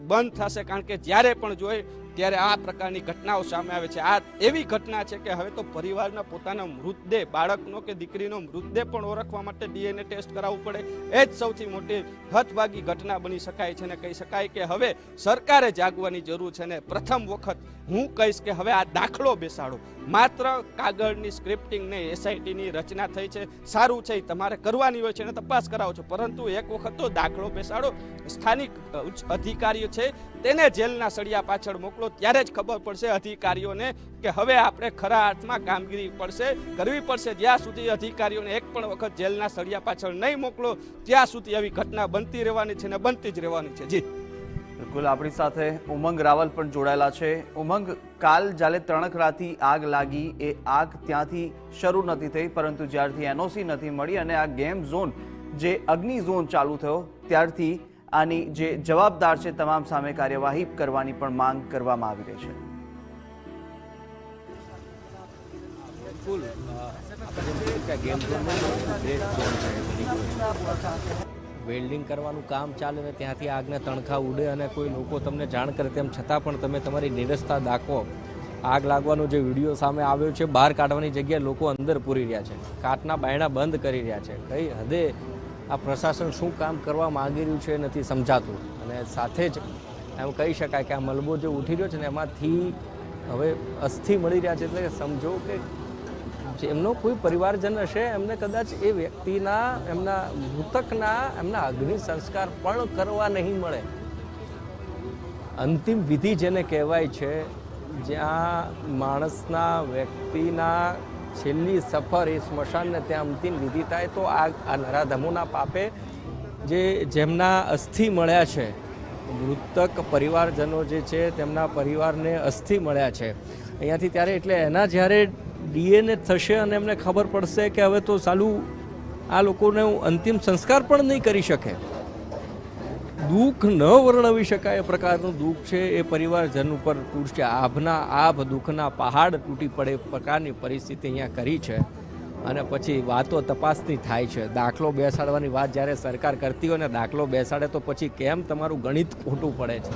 બંધ થશે, કારણ કે જ્યારે પણ જોઈએ ત્યારે આ પ્રકારની ઘટનાઓ સામે આવે છે. આ એવી ઘટના છે કે હવે તો પરિવારના પોતાના મૃતદેહ, બાળકનો કે દીકરીનો મૃતદેહ પણ ઓળખવા માટે DNA ટેસ્ટ કરાવવું પડે. એ જ સૌથી મોટી હતભાગી ઘટના બની શકાય છે. અને કહી શકાય કે હવે સરકારે જાગવાની જરૂર છે. ને પ્રથમ વખત હું કહીશ કે હવે આ દાખલો બેસાડો. માત્ર કાગળની સ્ક્રિપ્ટિંગ ને SITની રચના થઈ છે, સારું છે, તમારે કરવાની હોય છે અને તપાસ કરાવો છો, પરંતુ એક વખત તો દાખલો બેસાડો. સ્થાનિક અધિકારીઓ છે તેને જેલના સળિયા પાછળ મોકલો, ત્યારે જ ખબર પડશે અધિકારીઓને કે હવે આપણે ખરા અર્થમાં કામગીરી કરવી પડશે. જ્યાં સુધી અધિકારીઓને એક પણ વખત જેલના સળિયા પાછળ નહીં મોકલો ત્યાં સુધી આવી ઘટના બનતી રહેવાની છે અને બનતી જ રહેવાની છે. જી બિલકુલ, આપણી સાથે ઉમંગ રાવલ પણ જોડાયેલા છે. ઉમંગ, કાલ જ્યારે તણખલાથી આગ લાગી, એ આગ ત્યાંથી શરૂ નથી થઈ, પરંતુ જ્યારથી NOC નથી મળી અને આ ગેમ ઝોન જે અગ્નિ ઝોન ચાલુ થયો ત્યારથી આની જે જવાબદાર છે તમામ સામે કાર્યવાહી કરવાની પણ માંગ કરવામાં આવી રહી છે. વેલ્ડિંગ કરવાનું કામ ચાલે ને ત્યાંથી આગના તણખા ઉડે અને કોઈ લોકો તમને જાણ કરે તેમ છતાં પણ તમે તમારી નિરસતા દાખવો. આગ લાગવાનો જે વિડીયો સામે આવ્યો છે, બહાર કાઢવાની જગ્યાએ લોકો અંદર પૂરી રહ્યા છે, કાચના બાયણા બંધ કરી રહ્યા છે. કઈ હદે આ પ્રશાસન શું કામ કરવા માંગી રહ્યું છે નથી સમજાતું. અને સાથે જ એમ કહી શકાય કે આ મલબો જે ઉઠી રહ્યો છે ને એમાંથી હવે અસ્થિ મળી રહ્યા છે. એટલે સમજો કે જેમનો કોઈ પરિવારજન હશે એમને કદાચ એ વ્યક્તિના, એમના મૃતકના એમના અગ્નિ સંસ્કાર પણ કરવા નહીં મળે. અંતિમ વિધિ જેને કહેવાય છે, જ્યાં માણસના, વ્યક્તિના છેલ્લી સફર એ સ્મશાનને ત્યાં અંતિમ વિધિ થાય, તો આ નરાધમોના પાપે જેમના અસ્થિ મળ્યા છે, મૃતક પરિવારજનો જે છે તેમના પરિવારને અસ્થિ મળ્યા છે અહીંયાથી, ત્યારે એટલે એના જ્યારે DNA થશે અને એમને ખબર પડશે કે હવે તો સાલું આ લોકોને અંતિમ સંસ્કાર પણ નહીં કરી શકે. દુઃખ ન વર્ણવી શકાય એ પ્રકારનું દુઃખ છે એ પરિવારજન ઉપર તૂટશે. આભ દુઃખના પહાડ તૂટી પડે એ પ્રકારની પરિસ્થિતિ અહીંયા કરી છે. અને પછી વાતો તપાસની થાય છે. દાખલો બેસાડવાની વાત જ્યારે સરકાર કરતી હોય ને દાખલો બેસાડે તો પછી કેમ તમારું ગણિત ખોટું પડે છે?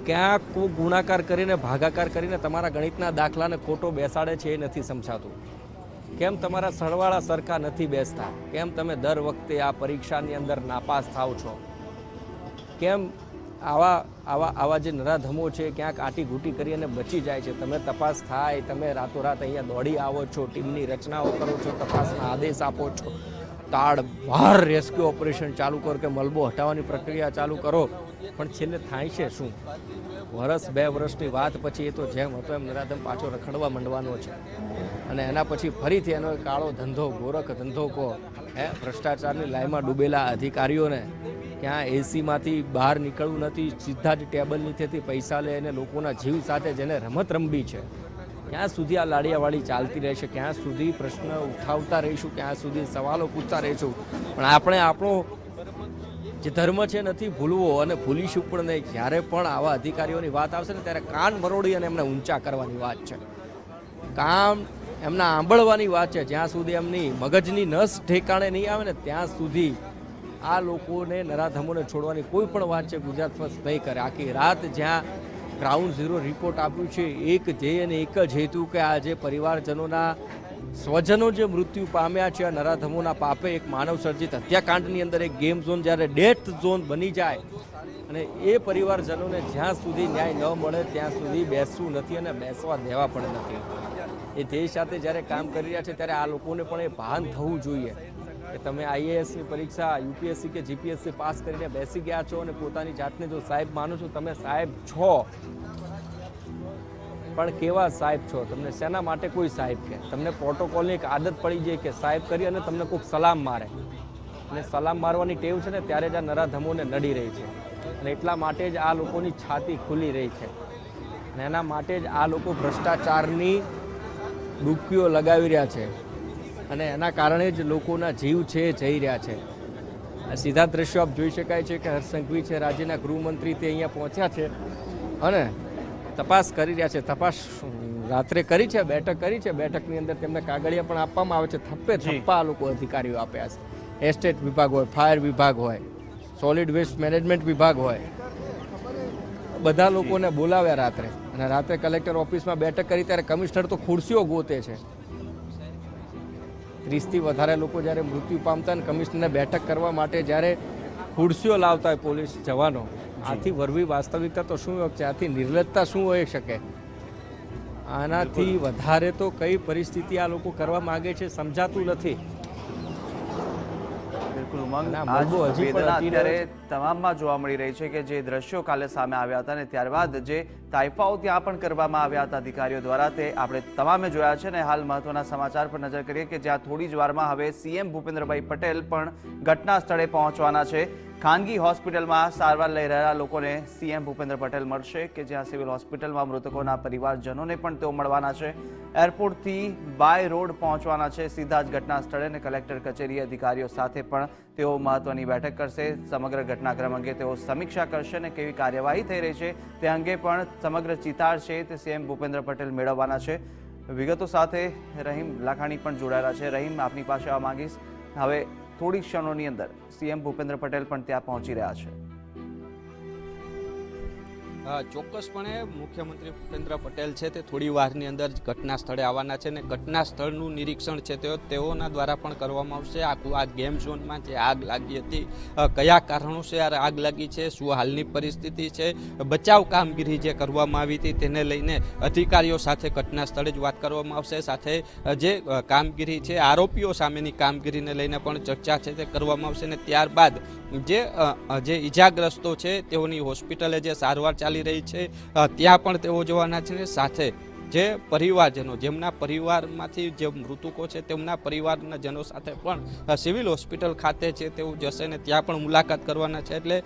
ક્યાં કોઈ ગુણાકાર કરીને, ભાગાકાર કરીને તમારા ગણિતના દાખલાને ખોટો બેસાડે છે એ નથી સમજાતું. કેમ તમારા સરવાળા સરખા નથી બેસતા? કેમ તમે દર વખતે આ પરીક્ષાની અંદર નાપાસ થાવ છો? કેમ આવા જે નરાધમો છે ક્યાંક આટી ઘૂંટી કરી અને બચી જાય છે? તમે તપાસ થાય, તમે રાતોરાત અહીંયા દોડી આવો છો, ટીમની રચનાઓ કરો છો, તપાસના આદેશ આપો છો, તાડવાર રેસ્ક્યુ ઓપરેશન ચાલુ કરો કે મલબો હટાવવાની પ્રક્રિયા ચાલુ કરો, પણ છેલ્લે થાય છે શું? વર્ષ 2 વર્ષની વાત પછી એ તો જેમ હતો એમ નરાધમ પાછો રખડવા માંડવાનો છે. અને એના પછી ફરીથી એનો કાળો ધંધો, ગોરખ ધંધો કહો, ભ્રષ્ટાચારની લાઈમાં ડૂબેલા અધિકારીઓને ક્યાં એસીમાંથી બહાર નીકળવું નથી, સીધા જ ટેબલ નીચેથી પૈસા લે અને લોકોના જીવ સાથે જેને રમત રમવી છે, ક્યાં સુધી આ લાડિયાવાળી ચાલતી રહેશે? ક્યાં સુધી પ્રશ્ન ઉઠાવતા રહીશું? ક્યાં સુધી સવાલો પૂછતા રહીશું? પણ આપણે આપણો જે ધર્મ છે નથી ભૂલવો અને ભૂલીશું પણ નહીં. જ્યારે પણ આવા અધિકારીઓની વાત આવશે ને ત્યારે કાન મરોડી અને એમને ઊંચા કરવાની વાત છે, કામ એમના આંબળવાની વાત છે. જ્યાં સુધી એમની મગજની નસ ઠેકાણે નહીં આવે ને ત્યાં સુધી આ લોકોને, નરાધમોને છોડવાની કોઈ પણ વાત છે ગુજરાત ફર્સ્ટ નહીં કરે. આખી રાત જ્યાં ગ્રાઉન્ડ ઝીરો રિપોર્ટ આપ્યું છે, એક ધ્યેય અને એક જ હેતુ કે આ જે પરિવારજનોના સ્વજનો જે મૃત્યુ પામ્યા છે આ નરાધમોના પાપે, એક માનવ સર્જિત હત્યાકાંડની અંદર એક ગેમ ઝોન જ્યારે ડેથ ઝોન બની જાય અને એ પરિવારજનોને જ્યાં સુધી ન્યાય ન મળે ત્યાં સુધી બેસવું નથી અને બેસવા દેવા પણ નથી. એ દેશ સાથે જ્યારે કામ કરી રહ્યા છે ત્યારે આ લોકોને પણ એ ભાન થવું જોઈએ કે તમે IASની પરીક્ષા, UPSC કે GPSC પાસ કરીને બેસી ગયા છો અને પોતાની જાતને જો સાહેબ માનો છો, તમે સાહેબ છો, પણ કેવા સાહેબ છો? તમને શેના માટે કોઈ સાહેબ કે? તમને પ્રોટોકોલની એક આદત પડી જાય કે સાહેબ કરી અને તમને કોઈક સલામ મારે, અને સલામ મારવાની ટેવ છે ને ત્યારે જ આ નરાધમોને નડી રહી છે. અને એટલા માટે જ આ લોકોની છાતી ખુલી રહી છે અને એના માટે જ આ લોકો ભ્રષ્ટાચારની ડૂબકીઓ લગાવી રહ્યા છે અને એના કારણે જ લોકોના જીવ છે જઈ રહ્યા છે. સીધા દ્રશ્યો આપ જોઈ શકાય છે કે હર્ષ સંઘવી છે, રાજ્યના ગૃહમંત્રી, તે અહીંયા પહોંચ્યા છે અને તપાસ કરી રહ્યા છે. તપાસ રાત્રે કરી છે, બેઠક કરી છે. બેઠકની અંદર તેમને કાગળિયા પણ આપવામાં આવે છે. થપ્પા આ લોકો અધિકારીઓ આપ્યા છે. એસ્ટેટ વિભાગ હોય, ફાયર વિભાગ હોય, સોલિડ વેસ્ટ મેનેજમેન્ટ વિભાગ હોય, બધા લોકોને બોલાવ્યા રાત્રે, અને રાત્રે કલેક્ટર ઓફિસમાં બેઠક કરી ત્યારે કમિશનર તો ખુરશીઓ ગોતે છે. 30થી વધારે લોકો જ્યારે મૃત્યુ પામતા અને કમિશનરને બેઠક કરવા માટે જ્યારે ખુરશીઓ લાવતા હોય પોલીસ જવાનો, આથી વરવી વાસ્તવિકતા તો શું છે, આથી નિર્લજ્જતા શું હોઈ શકે? આનાથી વધારે તો કઈ પરિસ્થિતિ આ લોકો કરવા માંગે છે સમજાતું નથી. બિલકુલ ઉમંગ, ના, આ મળવું હજી પણ વેદના અતિ અત્યારે તમામમાં જોવા મળી રહી છે કે જે દ્રશ્યો કાલે સામે આવ્યા હતા અને ત્યારબાદ જે તાઇફાઓ ત્યાં પણ કરવામાં આવ્યા હતા અધિકારીઓ દ્વારા, તે આપણે તમામે જોયા છે. અને હાલ મહત્વના સમાચાર પર નજર કરીએ કે જ્યાં થોડી જ વારમાં હવે સીએમ ભૂપેન્દ્રભાઈ પટેલ પણ ઘટના સ્થળે પહોંચવાના છે. ખાનગી હોસ્પિટલમાં સારવાર લઈ રહેલા લોકોને સીએમ ભૂપેન્દ્ર પટેલ મળશે, કે જ્યાં સિવિલ હોસ્પિટલમાં મૃતકોના પરિવારજનોને પણ તેઓ મળવાના છે. એરપોર્ટથી બાય રોડ પહોંચવાના છે સીધા જ ઘટના સ્થળે, અને કલેક્ટર કચેરી અધિકારીઓ સાથે પણ તેઓ મહત્વની બેઠક કરશે. સમગ્ર ઘટનાક્રમ અંગે તેઓ સમીક્ષા કરશે અને કેવી કાર્યવાહી થઈ રહી છે તે અંગે પણ સમગ્ર ચિતાર છે તે સીએમ ભૂપેન્દ્ર પટેલ મેળવવાના છે. વિગતો સાથે રહીમ લાખાણી પણ જોડાયેલા છે. રહીમ, આપની પાસે આવવા માંગીશ. હવે થોડી ક્ષણોની અંદર સીએમ ભૂપેન્દ્ર પટેલ પણ ત્યાં પહોંચી રહ્યા છે. ચોક્કસપણે મુખ્યમંત્રી ભૂપેન્દ્ર પટેલ છે તે થોડી વારની અંદર જ ઘટના સ્થળે આવવાના છે, અને ઘટના સ્થળનું નિરીક્ષણ છે તેઓના દ્વારા પણ કરવામાં આવશે. આખું આ ગેમ ઝોનમાં જે આગ લાગી હતી, કયા કારણોસર આગ લાગી છે, શું હાલની પરિસ્થિતિ છે, બચાવ કામગીરી જે કરવામાં આવી હતી તેને લઈને અધિકારીઓ સાથે ઘટના સ્થળે જ વાત કરવામાં આવશે. સાથે જે કામગીરી છે, આરોપીઓ સામેની કામગીરીને લઈને પણ ચર્ચા છે તે કરવામાં આવશે. અને ત્યારબાદ જે ઈજાગ્રસ્તો છે તેઓની હોસ્પિટલે જે સારવાર ચાલી રહી છે ત્યાં પણ તેઓ જવાના છે. સાથે જે પરિવારજનો, જેમના પરિવારમાંથી જે મૃતકો છે તેમના પરિવારના જનો સાથે પણ સિવિલ હોસ્પિટલ ખાતે છે તેઓ જશે ને ત્યાં પણ મુલાકાત કરવાના છે. એટલે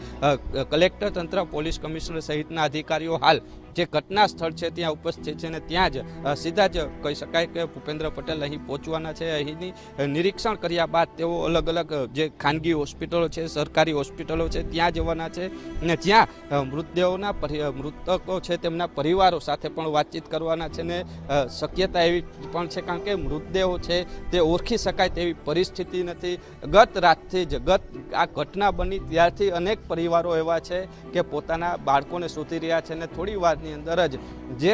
કલેક્ટર તંત્ર, પોલીસ કમિશનર સહિતના અધિકારીઓ હાલ જે ઘટના સ્થળ છે ત્યાં ઉપસ્થિત છે, અને ત્યાં જ સીધા જ કહી શકાય કે ભૂપેન્દ્ર પટેલ અહીં પહોંચવાના છે. અહીંની નિરીક્ષણ કર્યા બાદ તેઓ અલગ અલગ જે ખાનગી હોસ્પિટલો છે, સરકારી હોસ્પિટલો છે ત્યાં જવાના છે, અને જ્યાં મૃતકો છે તેમના પરિવારો સાથે પણ વાતચીત કરવાના છે. ને શક્યતા એવી પણ છે, કારણ કે મૃતદેહો છે તે ઓળખી શકાય તેવી પરિસ્થિતિ નથી. ગત રાતથી જ આ ઘટના બની ત્યારથી અનેક પરિવારો એવા છે કે પોતાના બાળકોને શોધી રહ્યા છે, અને થોડી વારની અંદર જ જે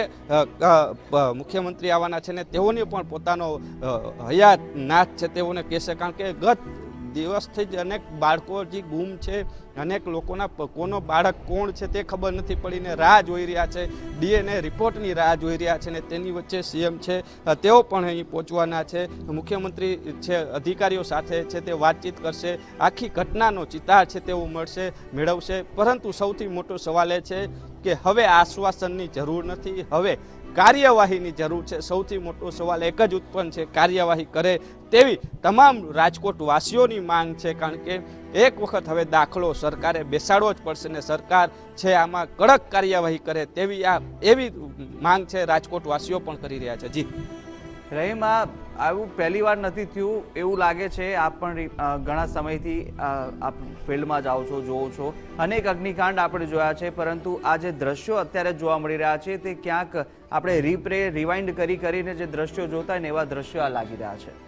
મુખ્યમંત્રી આવવાના છે ને તેઓને પણ પોતાનો હયાત નાથ છે તેઓને કહેશે, કારણ કે ગત દિવસથી જ અનેક બાળકો જે ગુમ છે, અનેક લોકોના કોનો બાળક કોણ છે તે ખબર નથી પડીને રાહ જોઈ રહ્યા છે, ડીએનએ રિપોર્ટની રાહ જોઈ રહ્યા છે. ને તેની વચ્ચે સીએમ છે તેઓ પણ અહીં પહોંચવાના છે. મુખ્યમંત્રી છે અધિકારીઓ સાથે છે તે વાતચીત કરશે, આખી ઘટનાનો ચિતાર છે તેઓ મેળવશે. પરંતુ સૌથી મોટો સવાલ એ છે કે હવે આશ્વાસનની જરૂર નથી, હવે કાર્યવાહીની જરૂર છે. સૌથી મોટો સવાલ એક જ ઉત્પન્ન છે, કાર્યવાહી કરે તેવી તમામ રાજકોટ વાસીઓની માંગ છે. કારણ કે એક વખત હવે દાખલો સરકારે બેસાડવો જ પડશે, ને સરકાર છે આમાં કડક કાર્યવાહી કરે તેવી એવી માંગ છે રાજકોટ વાસીઓ પણ કરી રહ્યા છે. જી રહીમ, આવું પહેલી વાર નથી થયું એવું લાગે છે. આપ પણ ઘણા સમયથી આપ ફિલ્ડમાં જાઓ છો, જોવો છો, અનેક અગ્નિકાંડ આપણે જોયા છે, પરંતુ આ જે દ્રશ્યો અત્યારે જોવા મળી રહ્યા છે તે ક્યાંક આપણે રિવાઇન્ડ કરીને જે દ્રશ્યો જોતા ને એવા દ્રશ્યો લાગી રહ્યા છે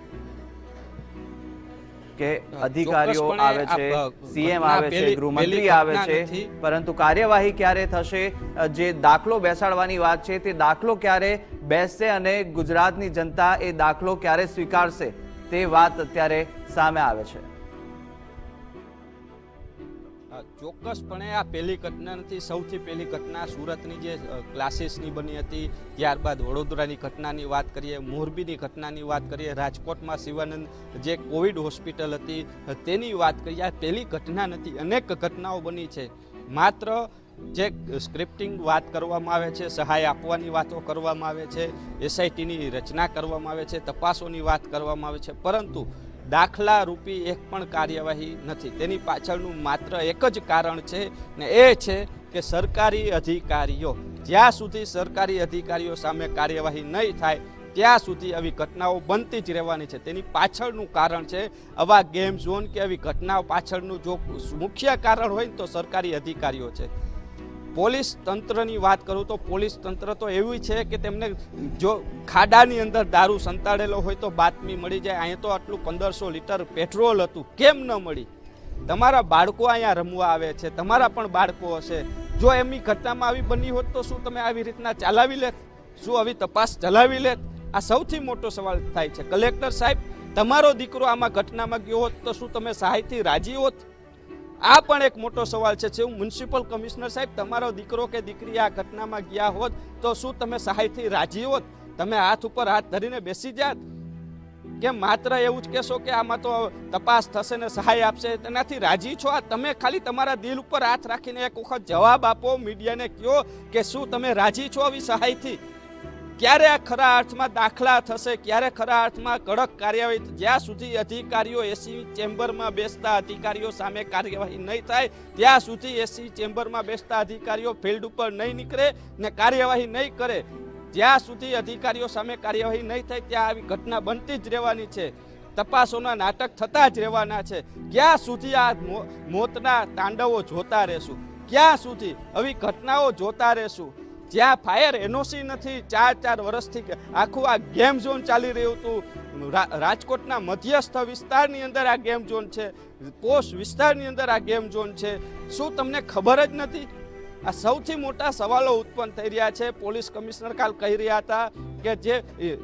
કે અધિકારીઓ આવે છે, સીએમ આવે છે, ગૃહમંત્રી આવે છે, પરંતુ કાર્યવાહી ક્યારે થશે, જે દાખલો બેસાડવાની વાત છે તે દાખલો ક્યારે બેસશે અને ગુજરાતની જનતા એ દાખલો ક્યારે સ્વીકારશે તે વાત અત્યારે સામે આવે છે. ચોક્કસપણે આ પહેલી ઘટના નથી. સૌથી પહેલી ઘટના સુરતની જે ક્લાસીસની બની હતી, ત્યારબાદ વડોદરાની ઘટનાની વાત કરીએ, મોરબીની ઘટનાની વાત કરીએ, રાજકોટમાં શિવાનંદ જે કોવિડ હોસ્પિટલ હતી તેની વાત કરીએ. આ પહેલી ઘટના નથી, અનેક ઘટનાઓ બની છે. માત્ર જે સ્ક્રિપ્ટિંગ વાત કરવામાં આવે છે, સહાય આપવાની વાતો કરવામાં આવે છે, એસઆઈટીની રચના કરવામાં આવે છે, તપાસોની વાત કરવામાં આવે છે, પરંતુ દાખલા રૂપી એક પણ કાર્યવાહી નથી. તેની પાછળનું માત્ર એક જ કારણ છે, ને એ છે કે સરકારી અધિકારીઓ, જ્યાં સુધી સરકારી અધિકારીઓ સામે કાર્યવાહી નહીં થાય ત્યાં સુધી આવી ઘટનાઓ બનતી જ રહેવાની છે. તેની પાછળનું કારણ છે આવા ગેમ ઝોન કે આવી ઘટનાઓ પાછળનું જો મુખ્ય કારણ હોય ને તો સરકારી અધિકારીઓ છે. પોલીસ તંત્રની વાત કરું તો પોલીસ તંત્ર તો એવું છે કે તેમને જો ખાડાની અંદર દારૂ સંતાડેલો હોય તો બાતમી મળી જાય. અહીંયા તો આટલું 1500 લીટર પેટ્રોલ હતું, કેમ ન મળી? તમારા બાળકો અહીંયા રમવા આવે છે, તમારા પણ બાળકો હશે. જો એમની ઘટનામાં આવી બની હોત તો શું તમે આવી રીતના ચાલાવી લેત? શું આવી તપાસ ચલાવી લેત? આ સૌથી મોટો સવાલ થાય છે. કલેક્ટર સાહેબ, તમારો દીકરો આમાં ઘટનામાં ગયો હોત તો શું તમે સહાયથી રાજી હોત? આ પણ એક મોટો સવાલ છે. હું મ્યુનિસિપલ કમિશનર સાહેબ, તમારો દીકરો કે દીકરી આ ઘટનામાં ગયા હોત તો શું તમે સહાયથી રાજી હોત? તમે હાથ ઉપર હાથ ધરીને બેસી જાત કે માત્ર એવું જ કહેશો કે આમાં તો તપાસ થશે ને સહાય આપશે, તેનાથી રાજી છો? આ તમે ખાલી તમારા દિલ ઉપર હાથ રાખીને એક વખત જવાબ આપો, મીડિયાને કહો કે શું તમે રાજી છો આવી સહાયથી? ક્યારે આ ખરા અર્થમાં દાખલા થશે? ક્યારે ખરા અર્થમાં કડક કાર્યવાહી? જ્યાં સુધી અધિકારીઓ એસી ચેમ્બરમાં બેસતા અધિકારીઓ સામે કાર્યવાહી નહીં થાય ત્યાં સુધી એસી ચેમ્બરમાં બેસતા અધિકારીઓ ફિલ્ડ ઉપર નહીં નીકળે ને કાર્યવાહી નહીં કરે, જ્યાં સુધી અધિકારીઓ સામે કાર્યવાહી નહીં થાય ત્યાં આવી ઘટના બનતી જ રહેવાની છે. તપાસોના નાટક થતા જ રહેવાના છે. ક્યાં સુધી આ મોતના તાંડવો જોતા રહેશું? ક્યાં સુધી આવી ઘટનાઓ જોતા રહેશું? જ્યાં ફાયર એનઓસી નથી, 4 વર્ષથી આખું આ ગેમ ઝોન ચાલી રહ્યું હતું. રાજકોટના મધ્યસ્થ વિસ્તારની અંદર આ ગેમ ઝોન છે, પોસ્ટ વિસ્તારની અંદર આ ગેમ ઝોન છે. શું તમને ખબર જ નથી? આ સૌથી મોટા સવાલો ઉત્પન્ન થઈ રહ્યા છે. પોલીસ કમિશનર કાલ કહી રહ્યા હતા કે જે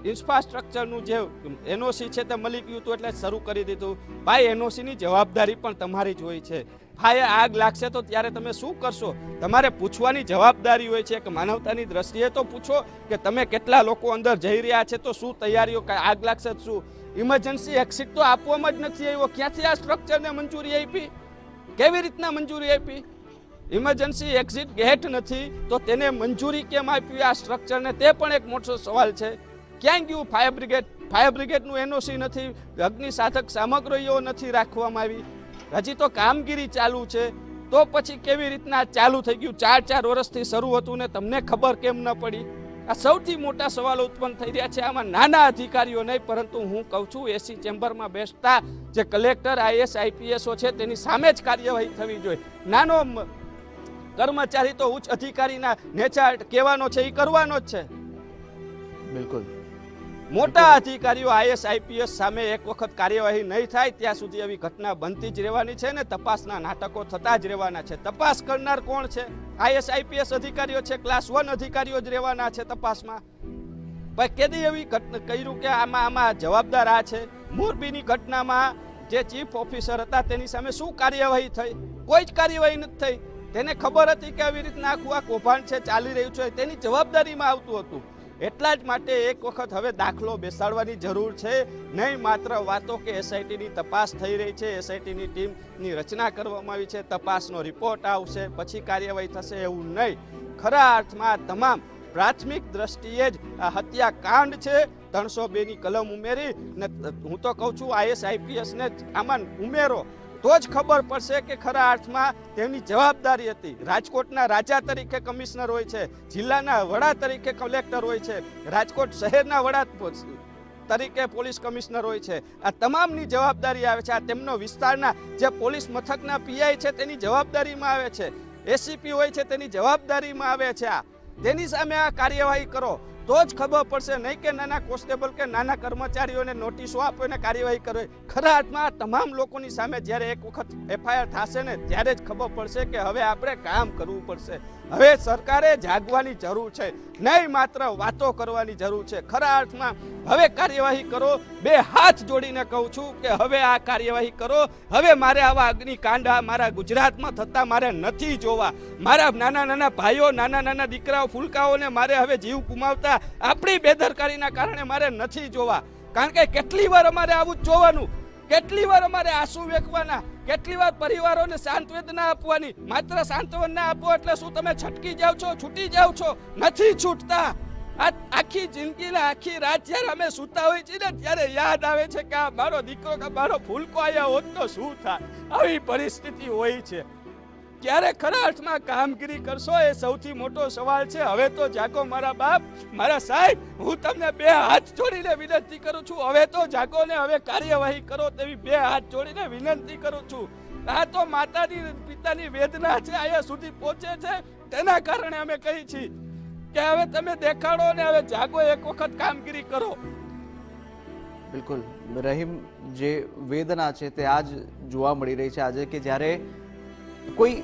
ઇન્ફ્રાસ્ટ્રક્ચરનું જે એનઓસી છે તે મળી ગયું હતું એટલે શરૂ કરી દીધું. ભાઈ, એનઓસીની જવાબદારી પણ તમારી જ હોય છે. ભાઈ, આગ લાગશે તો ત્યારે તમે શું કરશો? તમારે પૂછવાની જવાબદારી હોય છે. કે માનવતાની દ્રષ્ટિએ તો પૂછો કે તમે કેટલા લોકો અંદર જઈ રહ્યા છે, તો શું તૈયારીઓ, આગ લાગશે શું? ઇમરજન્સી એક્સિટ તો આપવામાં જ નથી આવ્યો. ક્યાંથી આ સ્ટ્રક્ચરને મંજૂરી આપી? કેવી રીતના મંજૂરી આપી? ઇમરજન્સી એક્ઝિટ ગેટ નથી તો તેને મંજૂરી કેમ આપી આ સ્ટ્રક્ચરને? તે પણ એક મોટો સવાલ છે. ક્યાં ગયું ફાયર બ્રિગેડ? ફાયર બ્રિગેડનું એનઓસી નથી, અગ્નિસાધક સામગ્રીઓ નથી રાખવામાં આવી. હજી તો કામગીરી ચાલુ છે, તો પછી કેવી રીતના ચાલુ થઈ ગયું? 4 વર્ષથી શરૂ હતું ને તમને ખબર કેમ ન પડી? આ સૌથી મોટા સવાલો ઉત્પન્ન થઈ રહ્યા છે. આમાં નાના અધિકારીઓ નહીં, પરંતુ હું કહું છું એસી ચેમ્બરમાં બેસતા જે કલેક્ટર, આઈએસ, આઈપીએસઓ છે તેની સામે જ કાર્યવાહી થવી જોઈએ. નાનો કર્મચારી તો ઉચ્ચ અધિકારીના નેચર કહેવાનો છે એ કરવાનો જ છે. બિલકુલ. મોટા અધિકારીઓ આઈએસ, આઈપીએસ સામે એક વખત કાર્યવાહી નહીં થાય ત્યાં સુધી આવી ઘટના બનતી જ રહેવાની છે ને તપાસના નાટકો થતા જ રહેવાના છે. તપાસ કરનાર કોણ છે? આઈએસ, આઈપીએસ અધિકારીઓ છે, ક્લાસ 1 અધિકારીઓ જ રહેવાના છે તપાસમાં. ભાઈ, કેદી એવી કર્યું કે આમાં જવાબદાર આ છે? મોરબીની ઘટનામાં જે ચીફ ઓફિસર હતા તેની સામે શું કાર્યવાહી થઈ? કોઈ જ કાર્યવાહી નથી થઈ. તેને ખબર હતી કે આવી રીતના આખું આ કૌભાંડ છે ચાલી રહ્યું છે, તેની જવાબદારીમાં આવતું હતું. એટલા જ માટે એક વખત હવે દાખલો બેસાડવાની જરૂર છે. નહીં માત્ર વાતો કે એસઆઈટીની તપાસ થઈ રહી છે, એસઆઈટીની ટીમની રચના કરવામાં આવી છે, તપાસનો રિપોર્ટ આવશે પછી કાર્યવાહી થશે, એવું નહીં. ખરા અર્થમાં તમામ પ્રાથમિક દ્રષ્ટિએ જ આ હત્યાકાંડ છે. 302ની કલમ ઉમેરી ને હું તો કહું છું આઈએસ, આઈપીએસને આમાં ઉમેરો તો જ ખબર પડશે કે ખરા અર્થમાં તેમની જવાબદારી હતી. રાજકોટના રાજા તરીકે કમિશનર હોય છે, જિલ્લાના વડા તરીકે કલેક્ટર હોય છે, રાજકોટ શહેરના વડા તરીકે પોલીસ કમિશનર હોય છે. આ તમામની જવાબદારી આવે છે. આ તેમનો વિસ્તારના જે પોલીસ મથકના પીઆઈ છે તેની જવાબદારીમાં આવે છે, એસીપી હોય છે તેની જવાબદારીમાં આવે છે. તેની સામે આ કાર્યવાહી કરો તો જ ખબર પડશે. નહીં કે નાના કોન્સ્ટેબલ કે નાના કર્મચારીઓને નોટિસો આપો અને કાર્યવાહી કરે. ખરા અર્થમાં તમામ લોકોની સામે જ્યારે એક વખત એફઆઈઆર થશે ને ત્યારે જ ખબર પડશે કે હવે આપણે કામ કરવું પડશે. હવે સરકારે જાગવાની જરૂર છે, નહીં માત્ર વાતો કરવાની જરૂર છે. ખરા અર્થમાં હવે કાર્યવાહી કરો. 2 હાથ જોડીને કહું છું કે હવે આ કાર્યવાહી કરો. હવે મારે આવા અગ્નિકાંડ મારા ગુજરાતમાં થતા મારે નથી જોવા. મારા નાના ભાઈઓ, નાના દીકરાઓ, ફૂલકાઓને મારે હવે જીવ ગુમાવતા આપણી બેદરકારીના કારણે મારે નથી જોવા. કારણ કે કેટલી વાર અમારે આવું જ જોવાનું, કેટલી વાર અમારે આંસુ વેકવાના, કેટલી વાર પરિવારોને સાંત્વના આપવાની. માત્ર સાંત્વના આપો એટલે શું તમે છટકી જાવ છો, છૂટી જાવ છો? નથી છૂટતા. આખી જિંદગીના આખી રાત જ્યારે અમે સૂતા હોય છે ને ત્યારે યાદ આવે છે કે આ મારો દીકરો કે મારો ફૂલકો આયા હોત તો શું થાય. આવી પરિસ્થિતિ હોય છે. ક્યારે ખરા અર્થમાં કામગીરી કરશો એ સૌથી મોટો સવાલ છે. હવે તો જાગો મારા બાપ, મારા સાહેબ, હું તમને 2 હાથ જોડીને વિનંતી કરું છું. હવે તો જાગો ને હવે કાર્યવાહી કરો તેવી 2 હાથ જોડીને વિનંતી કરું છું. આ તો માતાની પિતાની વેદના છે, અહીંયા સુધી પહોંચે છે. તેના કારણે અમે કહી છીએ કે હવે તમે દેખાડો ને હવે જાગો, એક વખત કામગીરી કરો. બિલકુલ રહીમ, જે વેદના છે તે આજ જોવા મળી રહી છે આજે, કે જ્યારે કોઈ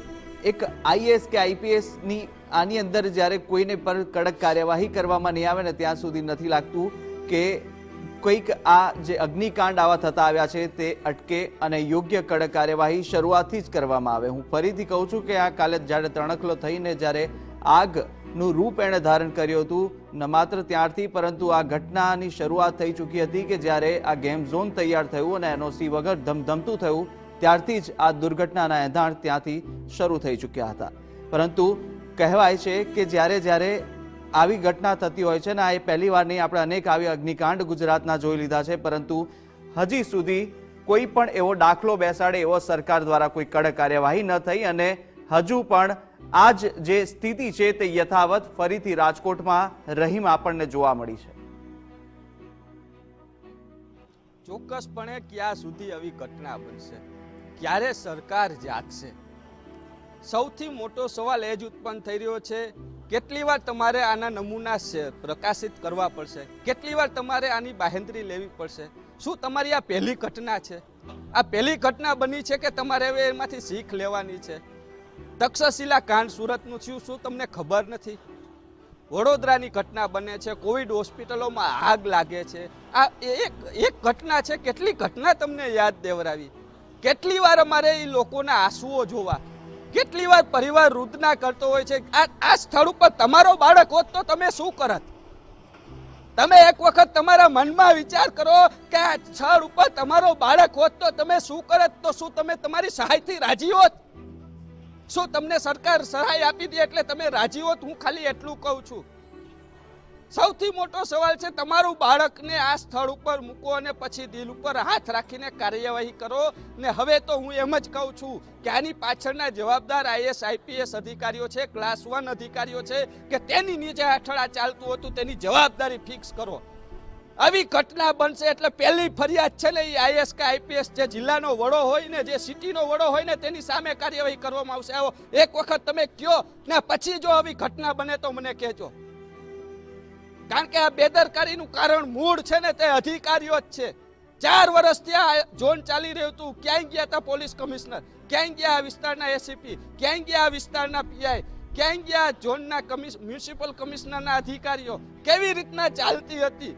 એક આઈએએસ કે આઈપીએસની આની અંદર જ્યારે કોઈને પર કડક કાર્યવાહી કરવામાં નહીં આવે ને ત્યાં સુધી નથી લાગતું કે કોઈક આ જે અગ્નિકાંડ આવા થતા આવ્યા છે તે અટકે અને યોગ્ય કડક કાર્યવાહી શરૂઆતથી જ કરવામાં આવે. હું ફરીથી કહું છું કે આ કાલે જ્યારે તણખલો થઈને જ્યારે આગનું રૂપ એણે ધારણ કર્યું હતું, ન માત્ર ત્યારથી પરંતુ આ ઘટનાની શરૂઆત થઈ ચૂકી હતી કે જ્યારે આ ગેમ ઝોન તૈયાર થયું અને એનઓસી વગર ધમધમતું થયું ત્યારથી જ આ દુર્ઘટનાના એંધાણ ત્યાંથી શરૂ થઈ ચૂક્યા હતા. પરંતુ કહેવાય છે કે જ્યારે જ્યારે આવી ઘટના થતી હોય છે ને, આ એ પહેલી વાર નહીં, આપણે અનેક આવી અગ્નિકાંડ ગુજરાતના જોઈ લીધા છે, પરંતુ હજી સુધી કોઈ પણ એવો દાખલો બેસાડે એવો સરકાર દ્વારા કોઈ કડક કાર્યવાહી ન થઈ અને હજુ પણ આ જે સ્થિતિ છે તે યથાવત ફરીથી રાજકોટમાં રહીમ આપણને જોવા મળી છે. ચોક્કસપણે ક્યાં સુધી આવી ઘટના બનશે, ક્યારે સરકાર જાગશે? સૌથી મોટો સવાલ એ જ ઉત્પન્ન થઈ રહ્યો છે, કેટલી વાર તમારે આના નમૂના પ્રકાશિત કરવા પડશે, કેટલી વાર તમારે આની બાહેંધરી લેવી પડશે? શું તમારી આ પહેલી ઘટના છે? આ પહેલી ઘટના બની છે કે તમારે હવે એમાંથી શીખ લેવાની છે? તક્ષશિલા કાંડ સુરતનું થયું, શું તમને ખબર નથી? વડોદરાની ઘટના બને છે, કોવિડ હોસ્પિટલોમાં આગ લાગે છે. આ એક ઘટના છે, કેટલી ઘટના તમને યાદ દેવરાવી? કેટલી વાર અમારે એ લોકોના આંસુઓ જોવા, કેટલી વાર પરિવાર રુદના કરતો હોય છે. આ સ્થળ ઉપર તમારો બાળક હોત તો તમે શું કરત? તમે એક વખત તમારા મનમાં વિચાર કરો કે આ સ્થળ ઉપર તમારો બાળક હોત તો તમે શું કરત? તો શું તમે તમારી સહાયથી રાજી હોત? શું તમને સરકાર સહાય આપી દે એટલે તમે રાજી હોત? હું ખાલી એટલું કહું છું. સૌથી મોટો સવાલ છે, તમારું બાળકને આ સ્થળ ઉપર મૂકો અને પછી દિલ ઉપર હાથ રાખીને કાર્યવાહી કરો. ને હવે તો હું એમ જ કહું છું કે આની પાછળના જવાબદાર આઈએસ આઈપીએસ અધિકારીઓ છે, ક્લાસ 1 અધિકારીઓ છે કે તેની નીચે હેઠળ ચાલતું હતું, તેની જવાબદારી ફિક્સ કરો. આવી ઘટના બનશે એટલે પહેલી ફરિયાદ છે ને એ આઈએસ કે આઈપીએસ જે જિલ્લાનો વડો હોય ને, જે સિટીનો વડો હોય ને, તેની સામે કાર્યવાહી કરવામાં આવશે. આવો એક વખત તમે કયો ને પછી જો આવી ઘટના બને તો મને કહેજો. કારણ કે આ બેદરકારીનું કારણ મૂળ છે ને તે અધિકારીઓ જ છે. 4 વર્ષથી આ ઝોન ચાલી રહ્યું હતું. ક્યાંય ગયા હતા પોલીસ કમિશનર? ક્યાંય ગયા આ વિસ્તારના એસીપી? ક્યાંય ગયા આ વિસ્તારના પીઆઈ? ક્યાંય ગયા ઝોનના મ્યુનિસિપલ કમિશનરના અધિકારીઓ? કેવી રીતના ચાલતી હતી?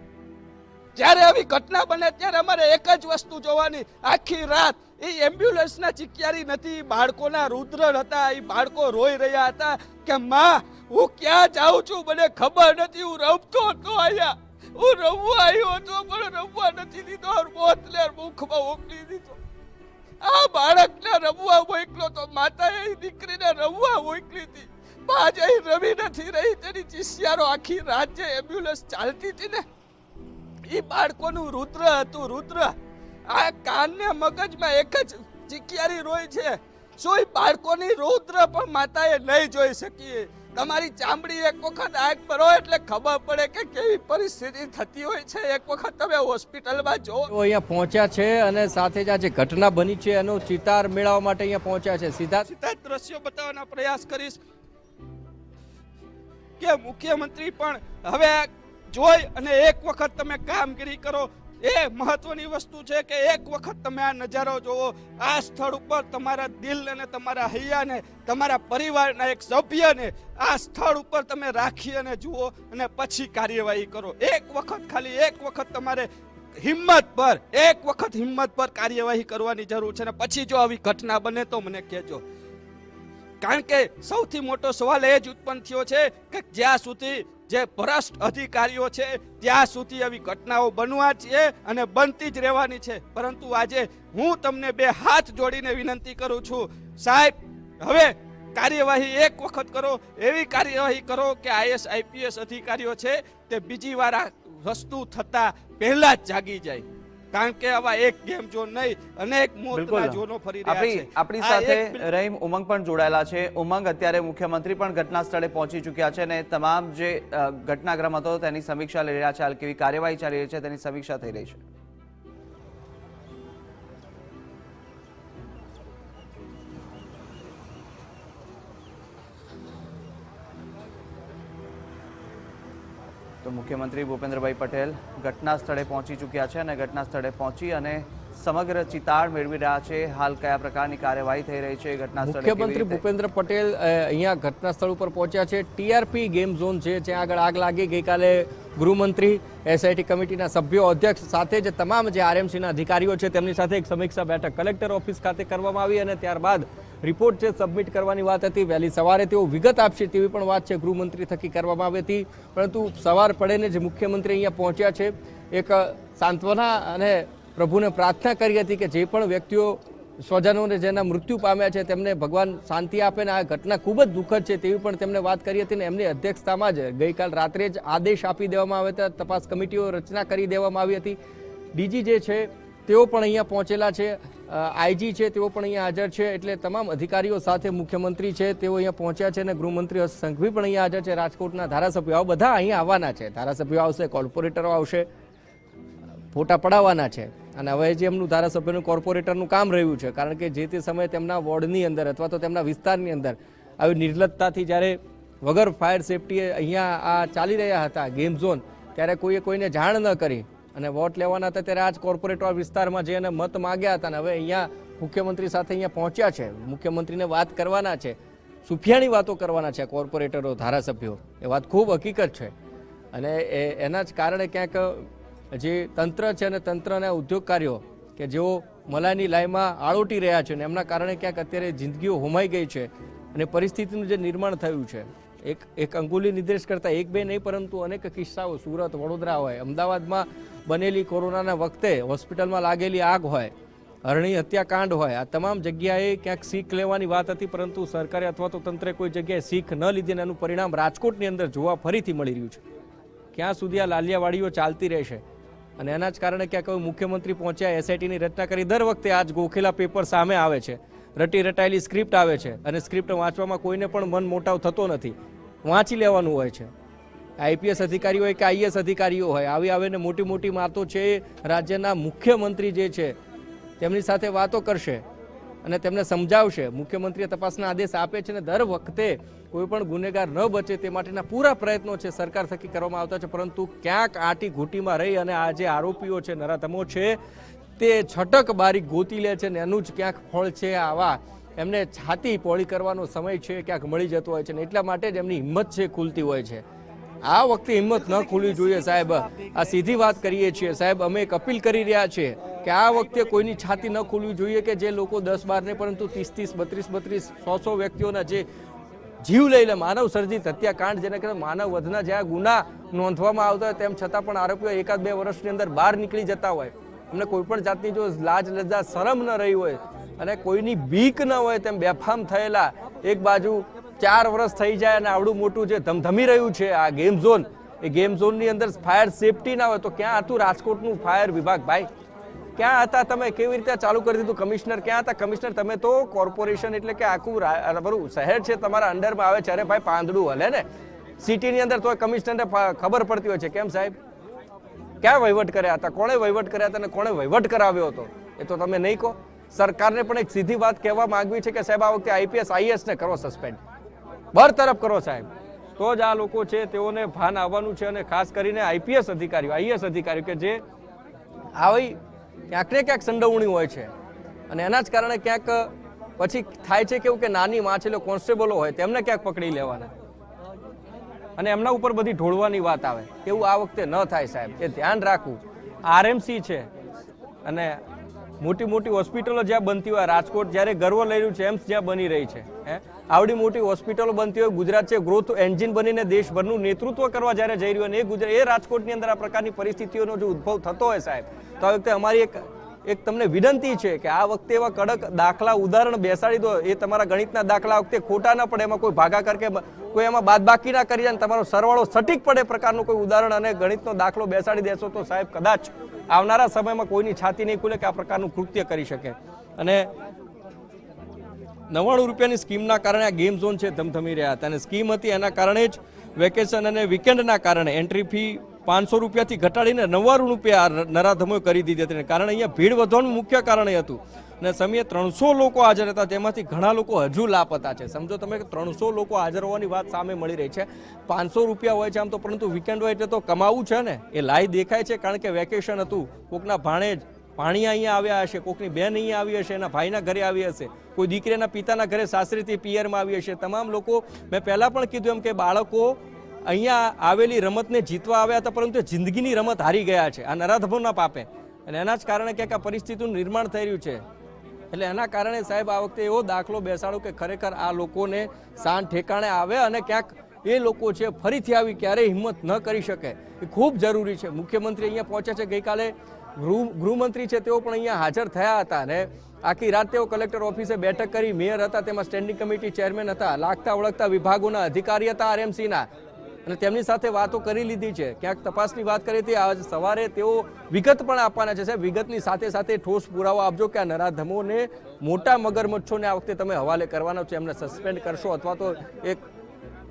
જ્યારે આવી ઘટના બને ત્યારે અમારે એક જ વસ્તુ જોવાની, આખી રાત એ એમ્બ્યુલન્સના ચિકિયારી નથી, બાળકોના રુદ્ર હતા, એ બાળકો રોઈ રહ્યા હતા કે માં હું ક્યાં જાઉં છું મને ખબર નથી, હું રમતો હતો અહીંયા, હું રમવા આવ્યો હતો પણ રમવા નથી દીધો, મોતને મુખમાં મોકલી દીધો. આ બાળકને રમવા મોકલો તો માતાએ દીકરીને રમવા મોકલી હતી. બા જઈ રમી નથી રહી, તેની ચિસિયારો આખી રાત જે એમ્બ્યુલન્સ ચાલતી હતી ને એ બાળકોનું રુદ્ર હતું, રુદ્ર. આ કાનને મગજમાં એક જ ચિકિયારી રોય છે. શું બાળકોની રુદ્ર પણ માતાએ નહીં જોઈ શકીએ? તમારી ચામડી એક વખત આગ પર હોય એટલે ખબર પડે કે કેવી પરિસ્થિતિ થતી હોય છે. એક વખત તમે હોસ્પિટલમાં જો અહીંયા પહોંચ્યા છે અને સાથે જ આ જે ઘટના બની છે એનો ચિતાર મેળવવા માટે અહીંયા પહોંચ્યા છે. સીધા દ્રશ્યો બતાવવાનો પ્રયાસ કરીશ કે મુખ્યમંત્રી પણ હવે જોઈ અને એક વખત તમે કામગીરી કરો. એ મહત્વની વસ્તુ છે કે એક વખત તમે આ નજારો જોવો. આ સ્થળ ઉપર તમારા દિલ અને તમારા હૈયાને, તમારા પરિવારના એક સભ્યને આ સ્થળ ઉપર તમે રાખી અને જુઓ અને પછી કાર્યવાહી કરો. એક વખત, ખાલી એક વખત તમારે એક વખત હિંમત પર કાર્યવાહી કરવાની જરૂર છે. ને પછી જો આવી ઘટના બને તો મને કહેજો. કારણ કે સૌથી મોટો સવાલ એ જ ઉત્પન્ન થયો છે કે જ્યાં સુધી જે ભ્રષ્ટ અધિકારીઓ છે ત્યાં સુધી આવી ઘટનાઓ બનવા છે અને બનતી જ રહેવાની છે. પરંતુ આજે હું તમને 2 હાથ જોડીને વિનંતી કરું છું, સાહેબ હવે કાર્યવાહી એક વખત કરો, એવી કાર્યવાહી કરો કે આઈએસ આઈપીએસ અધિકારીઓ છે તે બીજી વાર આ વસ્તુ થતા પહેલા જ જાગી જાય. કારણ કે આવા એક ગેમ ઝોન નહીં, અનેક મોતના ઝોનો ફરી રહ્યા છે. આપણી સાથે રહીમ ઉમંગ પણ જોડાયેલા છે. ઉમંગ, અત્યારે મુખ્યમંત્રી પણ ઘટના સ્થળે પહોંચી ચૂક્યા છે અને તમામ જે ઘટનાક્રમ હતો તેની સમીક્ષા લઈ રહ્યા છે. હાલ કેવી કાર્યવાહી ચાલી રહી છે તેની સમીક્ષા થઈ રહી છે. તો તો મુખ્યમંત્રી ભૂપેન્દ્રભાઈ પટેલ ઘટના સ્થળે પહોંચી ચૂક્યા છે અને ઘટના સ્થળે પહોંચી અને સમગ્ર ચિતાર મેળવી રહ્યા છે. હાલ કયા પ્રકારની કાર્યવાહી થઈ રહી છે ઘટના સ્થળે? મુખ્યમંત્રી ભૂપેન્દ્ર પટેલ અહીંયા ઘટના સ્થળ ઉપર પહોંચ્યા છે. ટીઆરપી ગેમ ઝોન છે ત્યાં આગળ આગ લાગી. ગઈકાલે ગૃહમંત્રી, એસઆઈટી કમિટીના સભ્યો, અધ્યક્ષ સાથે જ તમામ જે આરએમસીના અધિકારીઓ છે તેમની સાથે એક સમીક્ષા બેઠક કલેક્ટર ઓફિસ ખાતે કરવામાં આવી અને ત્યારબાદ રિપોર્ટ છે સબમિટ કરવાની વાત હતી. વહેલી સવારે તેઓ વિગત આપશે તેવી પણ વાત છે ગૃહમંત્રી થકી કરવામાં આવી હતી. પરંતુ સવાર પડેને જે મુખ્યમંત્રી અહીંયા પહોંચ્યા છે એક સાંત્વના અને પ્રભુને પ્રાર્થના કરી હતી કે જે પણ વ્યક્તિઓ સ્વજનોને જેના મૃત્યુ પામ્યા છે તેમને ભગવાન શાંતિ આપે ને આ ઘટના ખૂબ જ દુઃખદ છે તેવી પણ તેમણે વાત કરી હતી. ને એમની અધ્યક્ષતામાં જ ગઈકાલ રાત્રે જ આદેશ આપી દેવામાં આવ્યા હતા. તપાસ કમિટીઓ રચના કરી દેવામાં આવી હતી. ડીજી જે છે તેઓ પણ અહીંયા પહોંચેલા છે, આઈજી છે તેઓ પણ અહીંયા હાજર છે. એટલે તમામ અધિકારીઓ સાથે મુખ્યમંત્રી છે તેઓ અહીંયા પહોંચ્યા છે અને ગૃહમંત્રી હર્ષ સંઘવી પણ અહીંયા હાજર છે. રાજકોટના ધારાસભ્યો બધા અહીંયા આવવાના છે. ધારાસભ્યો આવશે, કોર્પોરેટરો આવશે, ફોટા પડાવવાના છે. અને હવે જે એમનું ધારાસભ્યનું કોર્પોરેટરનું કામ રહ્યું છે કારણ કે જે તે સમયે તેમના વોર્ડની અંદર અથવા તો તેમના વિસ્તારની અંદર આવી નિર્લજ્જતાથી જ્યારે વગર ફાયર સેફટીએ અહીંયા આ ચાલી રહ્યા હતા ગેમ ઝોન ત્યારે કોઈએ કોઈને જાણ ન કરી અને વોટ લેવાના હતા ત્યારે આ જ કોર્પોરેટર વિસ્તારમાં જઈને મત માગ્યા હતા. અને હવે અહીંયા મુખ્યમંત્રી સાથે અહીંયા પહોંચ્યા છે. મુખ્યમંત્રીને વાત કરવાના છે, સુફિયાણી વાતો કરવાના છે કોર્પોરેટરો, ધારાસભ્યો. એ વાત ખૂબ હકીકત છે અને એના જ કારણે ક્યાંક જે તંત્ર છે અને તંત્રના ઉદ્યોગકારીઓ કે જેઓ મલાઈની લાઈમાં આળોટી રહ્યા છે અને એમના કારણે ક્યાંક અત્યારે જિંદગીઓ હોમાઈ ગઈ છે અને પરિસ્થિતિનું જે નિર્માણ થયું છે એક અંગુલી નિર્દેશ કરતા એક બે નહીં પરંતુ અનેક કિસ્સાઓ સુરત, વડોદરા હોય, અમદાવાદમાં બનેલી કોરોનાના વખતે હોસ્પિટલમાં લાગેલી આગ હોય, હરણી હત્યાકાંડ હોય, આ તમામ જગ્યાએ ક્યાંક શીખ લેવાની વાત હતી પરંતુ સરકારે અથવા તો તંત્રે કોઈ જગ્યાએ શીખ ન લીધી અને એનું પરિણામ રાજકોટની અંદર જોવા ફરીથી મળી રહ્યું છે. ક્યાં સુધી આ લાલિયાવાડીઓ ચાલતી રહેશે? અને એના જ કારણે ક્યાંક મુખ્યમંત્રી પહોંચ્યા, એસઆઈટીની રચના કરી. દર વખતે આજ ગોખેલા પેપર સામે આવે છે, રટી રટાયેલી સ્ક્રિપ્ટ આવે છે અને સ્ક્રિપ્ટ વાંચવામાં કોઈને પણ મન મોટાવ થતો નથી. વાંચી લેવાનું હોય છે. આઈપીએસ અધિકારીઓ હોય કે આઈએસ અધિકારીઓ હોય, આવી આવીને મોટી મોટી વાતો છે રાજ્યના મુખ્યમંત્રી જે છે તેમની સાથે વાતો કરશે અને તેમને સમજાવશે. મુખ્યમંત્રીએ તપાસના આદેશ આપે છે અને દર વખતે કોઈ પણ ગુનેગાર ન બચે તે માટેના પૂરા પ્રયત્નો છે સરકાર થકી કરવામાં આવતા છે. પરંતુ ક્યાંક આટી ઘૂંટીમાં રહી અને આ જે આરોપીઓ છે, નરાધમો છે, તે છટક બારીક ગોતી લે છે ને એનું જ ક્યાંક ફળ છે. આવા એમને છાતી પોળી કરવાનો સમય છે ક્યાંક મળી જતો હોય છે ને એટલા માટે જ એમની હિંમત છે ખુલતી હોય છે. આ વખતે હિંમત ન ખુલવી જોઈએ સાહેબ. આ સીધી વાત કરીએ છીએ સાહેબ. અમે એક અપીલ કરી રહ્યા છીએ કે આ વખતે કોઈની છાતી ન ખુલવી જોઈએ કે જે લોકો 10-12 ને પરંતુ 30-30, 32-32, 100 વ્યક્તિઓના જે જીવ લઈ લે, માનવ સર્જિત હત્યાકાંડ જેને કહેવાય, માનવ વધના જ્યાં ગુના નોંધવામાં આવતા હોય તેમ છતાં પણ આરોપીઓ 1-2 વર્ષની અંદર બહાર નીકળી જતા હોય. અમને કોઈ પણ જાતની જો લાજ લજ્જા શરમ ન રહી હોય અને કોઈની બીક ન હોય તેમ બેફામ થયેલા, એક બાજુ 4 વર્ષ થઈ જાય અને આવડું મોટું જે ધમધમી રહ્યું છે આ ગેમ ઝોન, એ ગેમ ઝોનની અંદર ફાયર સેફટી ના હોય તો ક્યાં હતું રાજકોટનું ફાયર વિભાગ? ભાઈ ક્યાં હતા તમે? કેવી રીતે ચાલુ કરી દીધું? કમિશનર ક્યાં હતા? કમિશનર તમે તો કોર્પોરેશન એટલે કે આખું બરું શહેર છે તમારા અંડરમાં આવે છે. અરે ભાઈ પાંદડું હલે ને સિટીની અંદર તો કમિશનરને ખબર પડતી હોય છે. કેમ સાહેબ? ક્યાં વહીવટ કર્યા હતા? કોણે વહીવટ કર્યા હતા અને કોણે વહીવટ કરાવ્યો હતો એ તો તમે નહીં કહો. સરકારને પણ એક સીધી વાત કહેવા માંગવી છે કે સાહેબ આ વખતે આઈપીએસ આઈએસને કરો સસ્પેન્ડ, બરતરફ કરો સાહેબ. તો જ આ લોકો છે તેઓને ભાન આવવાનું છે. અને ખાસ કરીને આઈપીએસ અધિકારીઓ, આઈએસ અધિકારીઓ કે જે આવી ક્યાંક ને ક્યાંક સંડોવણી હોય છે અને એના જ કારણે ક્યાંક પછી થાય છે કેવું કે નાની માછલીઓ કોન્સ્ટેબલો હોય તેમને ક્યાંક પકડી લેવાના અને એમના ઉપર બધી ઢોળવાની વાત આવે. એવું આ વખતે ન થાય સાહેબ, એ ધ્યાન રાખવું. આરએમસી છે અને મોટી મોટી હોસ્પિટલો જ્યાં બનતી હોય, રાજકોટ જ્યારે ગર્વ લઈ રહ્યું છે, એમ્સ જ્યાં બની રહી છે, આવડી મોટી હોસ્પિટલો બનતી હોય, ગુજરાત છે ગ્રોથ એન્જિન બનીને દેશભરનું નેતૃત્વ કરવા જ્યારે જઈ રહ્યું અને એ રાજકોટની અંદર આ પ્રકારની પરિસ્થિતિઓનો જો ઉદ્ભવ થતો હોય સાહેબ, તો આ વખતે અમારી એક તમને વિનંતી છે કે આ વખતે એવા કડક દાખલા ઉદાહરણ બેસાડી દો. એ તમારા ગણિતના દાખલા વખતે ખોટા ના પડે, એમાં કોઈ ભાગાકાર કે કોઈ એમાં બાદબાકી ના કરી જાય અને તમારો સરવાળો સટીક પડે પ્રકારનું કોઈ ઉદાહરણ અને ગણિતનો દાખલો બેસાડી દેશો તો સાહેબ કદાચ આવનારા સમયમાં કોઈની છાતી નહીં ખુલે કે આ પ્રકારનું કૃત્ય કરી શકે. અને 99 રૂપિયાની સ્કીમના કારણે આ ગેમ ઝોન છે ધમધમી રહ્યા હતા અને સ્કીમ હતી એના કારણે જ વેકેશન અને વીકેન્ડના કારણે એન્ટ્રી ફી 500 રૂપિયાથી ઘટાડીને 99 રૂપિયા નરાધમોએ કરી દીધી હતી. કારણ અહીંયા ભીડ વધવાનું મુખ્ય કારણ એ હતું. અને સમયે 300 લોકો હાજર હતા, તેમાંથી ઘણા લોકો હજુ લાપતા છે. સમજો તમે કે 300 લોકો હાજર હોવાની વાત સામે મળી રહી છે. 500 રૂપિયા હોય છે આમ તો, પરંતુ વીકેન્ડ હોય એટલે તો કમાવું છે ને, એ લાઈ દેખાય છે. કારણ કે વેકેશન હતું, કોકના ભાણેજ ભાણિયા અહીંયા આવ્યા હશે, કોકની બેન અહીંયા આવી હશે, એના ભાઈના ઘરે આવી હશે, કોઈ દીકરીના પિતાના ઘરે સાસરીથી પિયરમાં આવી હશે. તમામ લોકો, મેં પહેલાં પણ કીધું એમ, કે બાળકો અહીંયા આવેલી રમતને જીતવા આવ્યા હતા, પરંતુ જિંદગીની રમત હારી ગયા છે આ નરાધમોના પાપે. અને એના જ કારણે ક્યાંક આ પરિસ્થિતિનું નિર્માણ થઈ રહ્યું છે. એટલે એના કારણે સાહેબ આ વખતે એવો દાખલો બેસાડો કે ખરેખર આ લોકોને શાન ઠેકાણે આવે અને ક્યાંક એ લોકો છે ફરીથી આવી ક્યારેય હિંમત ન કરી શકે, એ ખૂબ જરૂરી છે. મુખ્યમંત્રી અહીંયા પહોંચ્યા છે, ગઈકાલે ગૃહમંત્રી છે તેઓ પણ અહીંયા હાજર થયા હતા અને આખી રાત તેઓ કલેક્ટર ઓફિસે બેઠક કરી. મેયર હતા, તેમાં સ્ટેન્ડિંગ કમિટી ચેરમેન હતા, લાગતા વળગતા વિભાગોના અધિકારી હતા આરએમસીના, અને તેમની સાથે વાતો કરી લીધી છે. ક્યાંક તપાસની વાત કરી હતી, આજ સવારે તેઓ વિગત પણ આપવાના છે. સાહેબ, વિગતની સાથે સાથે ઠોસ પુરાવો આપજો કે આ નરાધમોને, મોટા મગરમચ્છોને આ વખતે તમે હવાલે કરવાના છો, એમને સસ્પેન્ડ કરશો, અથવા તો એક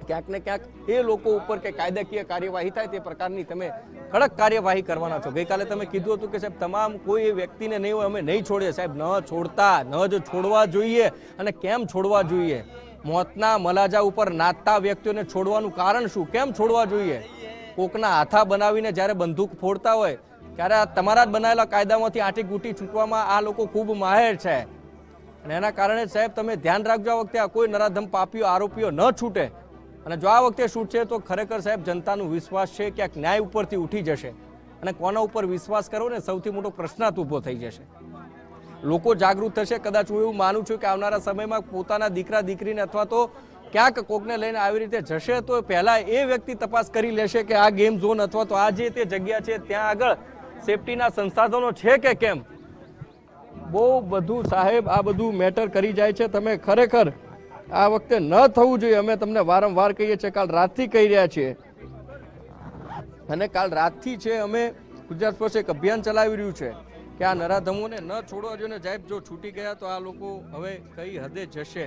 ક્યાંક ને ક્યાંક એ લોકો ઉપર કે કાયદાકીય કાર્યવાહી થાય તે પ્રકારની તમે કડક કાર્યવાહી કરવાના છો. ગઈકાલે તમે કીધું હતું કે સાહેબ તમામ કોઈ વ્યક્તિને નહીં હોય અમે નહીં છોડીએ. સાહેબ, ન છોડતા, ન જ છોડવા જોઈએ. અને કેમ છોડવા જોઈએ? મોતના મલાજા ઉપર નાચતા વ્યક્તિઓને છોડવાનું કારણ શું? કેમ છોડવા જોઈએ? કોકના હાથા બનાવીને જ્યારે બંદૂક ફોડતા હોય ત્યારે તમારા જ બનાવેલા કાયદામાંથી આંટી ગૂંટી છૂટવામાં આ લોકો ખૂબ માહેર છે. અને એના કારણે સાહેબ તમે ધ્યાન રાખજો, આ વખતે આ કોઈ નરાધમ પાપીઓ, આરોપીઓ ન છૂટે. અને જો આ વખતે છૂટશે તો ખરેખર સાહેબ જનતાનો વિશ્વાસ છે ક્યાંક ન્યાય ઉપરથી ઉઠી જશે. અને કોના ઉપર વિશ્વાસ કરવો ને સૌથી મોટો પ્રશ્નાર્થ ઊભો થઈ જશે. લોકો જાગૃત થશે. કદાચ હું એવું માનું છું કે આવનારા સમયમાં પોતાના દીકરા દીકરીને અથવા તો ક્યાંક કોકને લઈને આવી રીતે જશે તો પહેલા એ વ્યક્તિ તપાસ કરી લેશે કે આ ગેમ ઝોન અથવા તો આ જે તે જગ્યા છે ત્યાં આગળ સેફટીના સંસાધનો છે કે કેમ. બહુ બધું સાહેબ આ બધું મેટર કરી જાય છે. તમે ખરેખર આ વખતે ન થવું જોઈએ. અમે તમને વારંવાર કહીએ છીએ, કાલ રાતથી કહી રહ્યા છીએ, અને કાલ રાતથી છે અમે ગુજરાત પોલીસ એક અભિયાન ચલાવી રહ્યું છે કે આ નરાધમોને ન છોડવા જોઈએ. સાહેબ, જો છૂટી ગયા તો આ લોકો હવે કઈ હદે જશે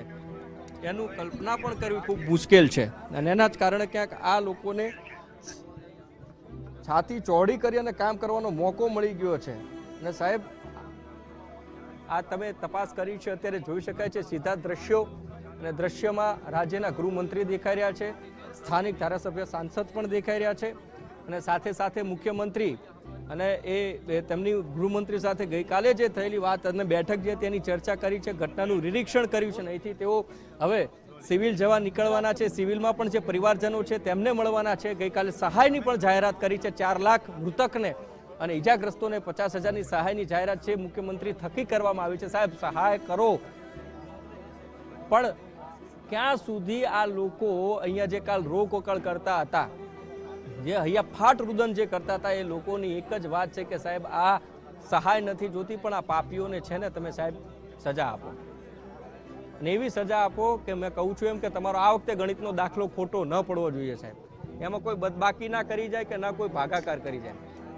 એનું કલ્પના પણ કરવી ખૂબ મુશ્કેલ છે. અને એના જ કારણે ક્યાંક આ લોકોને છાતી ચોડી કરી અને કામ કરવાનો મોકો મળી ગયો છે. અને સાહેબ, આ તમે તપાસ કરી છે, અત્યારે જોઈ શકાય છે સીધા દ્રશ્યો, અને દ્રશ્યમાં રાજ્યના ગૃહમંત્રી દેખાઈ રહ્યા છે, સ્થાનિક ધારાસભ્ય સાંસદ પણ દેખાઈ રહ્યા છે, અને સાથે સાથે મુખ્યમંત્રી અને એ તેમની ગૃહમંત્રી સાથે ગઈકાલે જે થયેલી વાત અને બેઠક જે તેની ચર્ચા કરી છે, ઘટનાનું નિરીક્ષણ કર્યું છે. અહીંથી તેઓ હવે સિવિલ જવા નીકળવાના છે. સિવિલમાં પણ જે પરિવારજનો છે તેમને મળવાના છે. ગઈકાલે સહાયની પણ જાહેરાત કરી છે. 4 લાખ મૃતકને અને ઈજાગ્રસ્તોને 50,000ની સહાયની જાહેરાત છે મુખ્યમંત્રી થકી કરવામાં આવી છે. સાહેબ, સહાય કરો, પણ ક્યાં સુધી આ લોકો અહીંયા જે કાલ રોકકળ કરતા હતા, જે અહીંયા ફાટ રુદન જે કરતા હતા, એ લોકોની એક જ વાત છે કે સાહેબ આ સહાય નથી જોતી, પણ આ પાપીઓને છે ને તમે સાહેબ સજા આપો. અને એવી સજા આપો કે મેં કહું છું એમ કે તમારો આ વખતે ગણિતનો દાખલો ખોટો ન પડવો જોઈએ સાહેબ. એમાં કોઈ બદબાકી ના કરી જાય કે ના કોઈ ભાગાકાર કરી જાય.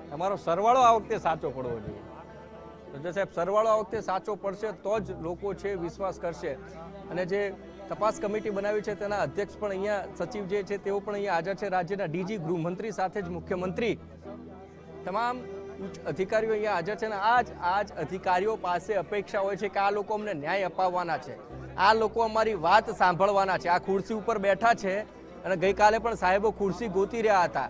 તમારો સરવાળો આ વખતે સાચો પડવો જોઈએ. તો જો સાહેબ સરવાળો આ વખતે સાચો પડશે તો જ લોકો છે વિશ્વાસ કરશે. અને જે તપાસ કમિટી બનાવી છે તેના અધ્યક્ષ પણ અહીંયા, સચિવ જે છે તેઓ પણ અહીંયા હાજર છે, રાજ્યના ડીજી, ગૃહમંત્રી સાથે જ મુખ્યમંત્રી, તમામ ઉચ્ચ અધિકારીઓ અહીંયા હાજર છે. અને આ જ અધિકારીઓ પાસે અપેક્ષા હોય છે કે આ લોકો અમને ન્યાય અપાવવાના છે, આ લોકો અમારી વાત સાંભળવાના છે. આ ખુરશી ઉપર બેઠા છે અને ગઈકાલે પણ સાહેબો ખુરશી ગોતી રહ્યા હતા.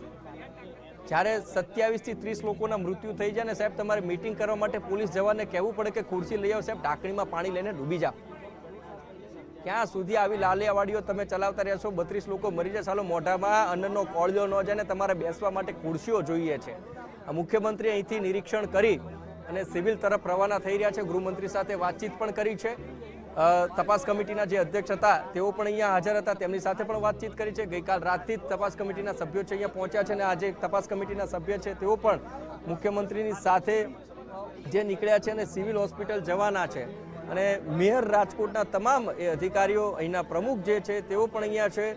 જ્યારે 27 થી 30 લોકોના મૃત્યુ થઈ જાય ને સાહેબ, તમારે મીટિંગ કરવા માટે પોલીસ જવાને કહેવું પડે કે ખુરશી લઈ આવો સાહેબ, ઢાંકણીમાં પાણી લઈને ડૂબી જાઓ. ક્યાં સુધી આવી લાલિયાવાડીઓ તમે ચલાવતા રહેશો? 32 લોકો મરી જાય, ચાલો મોઢામાં અન્નનો કોળિયો ન જાય ને તમારે બેસવા માટે ખુરશીઓ જોઈએ છે. આ મુખ્યમંત્રી અહીંથી નિરીક્ષણ કરી અને સિવિલ તરફ રવાના થઈ રહ્યા છે. ગૃહમંત્રી સાથે વાતચીત પણ કરી છે. તપાસ કમિટીના જે અધ્યક્ષ હતા તેઓ પણ અહીંયા હાજર હતા, તેમની સાથે પણ વાતચીત કરી છે. ગઈકાલ રાતથી જ તપાસ કમિટીના સભ્યો છે અહીંયા પહોંચ્યા છે, અને આજે તપાસ કમિટીના સભ્ય છે તેઓ પણ મુખ્યમંત્રીની સાથે જે નીકળ્યા છે અને સિવિલ હોસ્પિટલ જવાના છે. અને મેયર રાજકોટના તમામ એ અધિકારીઓ, અહીંના પ્રમુખ જે છે તેઓ પણ અહીંયા છે.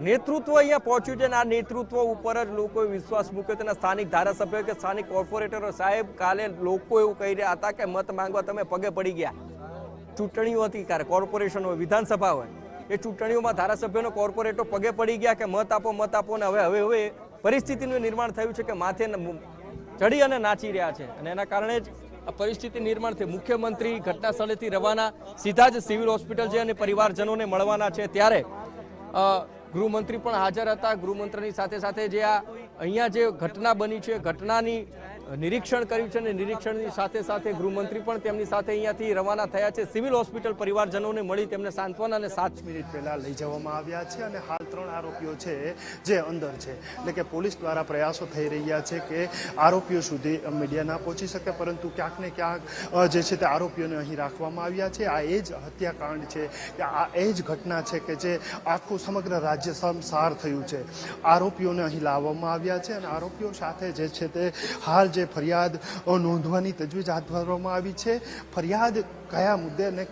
નેતૃત્વ અહીંયા પહોંચ્યું છે અને આ નેતૃત્વ ઉપર જ લોકોએ વિશ્વાસ મૂક્યો. તેના સ્થાનિક ધારાસભ્યો કે સ્થાનિક કોર્પોરેટરો, સાહેબ કાલે લોકો એવું કહી રહ્યા હતા કે મત માંગવા તમે પગે પડી ગયા. ચૂંટણીઓ હતી, ક્યારે કોર્પોરેશન હોય, વિધાનસભા હોય, એ ચૂંટણીઓમાં ધારાસભ્યોનો કોર્પોરેટરો પગે પડી ગયા કે મત આપો. ને હવે પરિસ્થિતિનું નિર્માણ થયું છે કે માથે ચડી અને નાચી રહ્યા છે. અને એના કારણે જ પરિસ્થિતિ નિર્માણ થઈ. મુખ્યમંત્રી ઘટના સ્થળેથી રવાના સીધા જ સિવિલ હોસ્પિટલ છે અને પરિવારજનોને મળવાના છે. ત્યારે ગૃહમંત્રી પણ હાજર હતા. ગૃહમંત્રીની સાથે સાથે જે આ અહીંયા જે ઘટના બની છે ઘટનાની નિરીક્ષણ કર્યું છે અને નિરીક્ષણની સાથે સાથે ગૃહમંત્રી પણ તેમની સાથે અહીંયાથી રવાના થયા છે. સિવિલ હોસ્પિટલ પરિવારજનોને મળી તેમને સાંત્વના અને 7 મિનિટ પહેલા લઈ જવામાં આવ્યા છે અને હાલ 3 આરોપીઓ છે જે અંદર છે. એટલે કે પોલીસ દ્વારા પ્રયાસો થઈ રહ્યા છે કે આરોપીઓ સુધી મીડિયા ના પહોંચી શકે, પરંતુ ક્યાંક ને ક્યાંક જે છે તે આરોપીઓને અહીં રાખવામાં આવ્યા છે. આ એ જ હત્યાકાંડ છે કે આ એ જ ઘટના છે કે જે આખું સમગ્ર રાજ્ય શમસાર થયું છે. આરોપીઓને અહીં લાવવામાં આવ્યા છે અને આરોપીઓ સાથે જે છે તે હાલ જે ફરિયાદ નોંધવાની તજવીજ હાથ ધરવામાં આવી છે. ફરિયાદ કયા મુદ્દે અને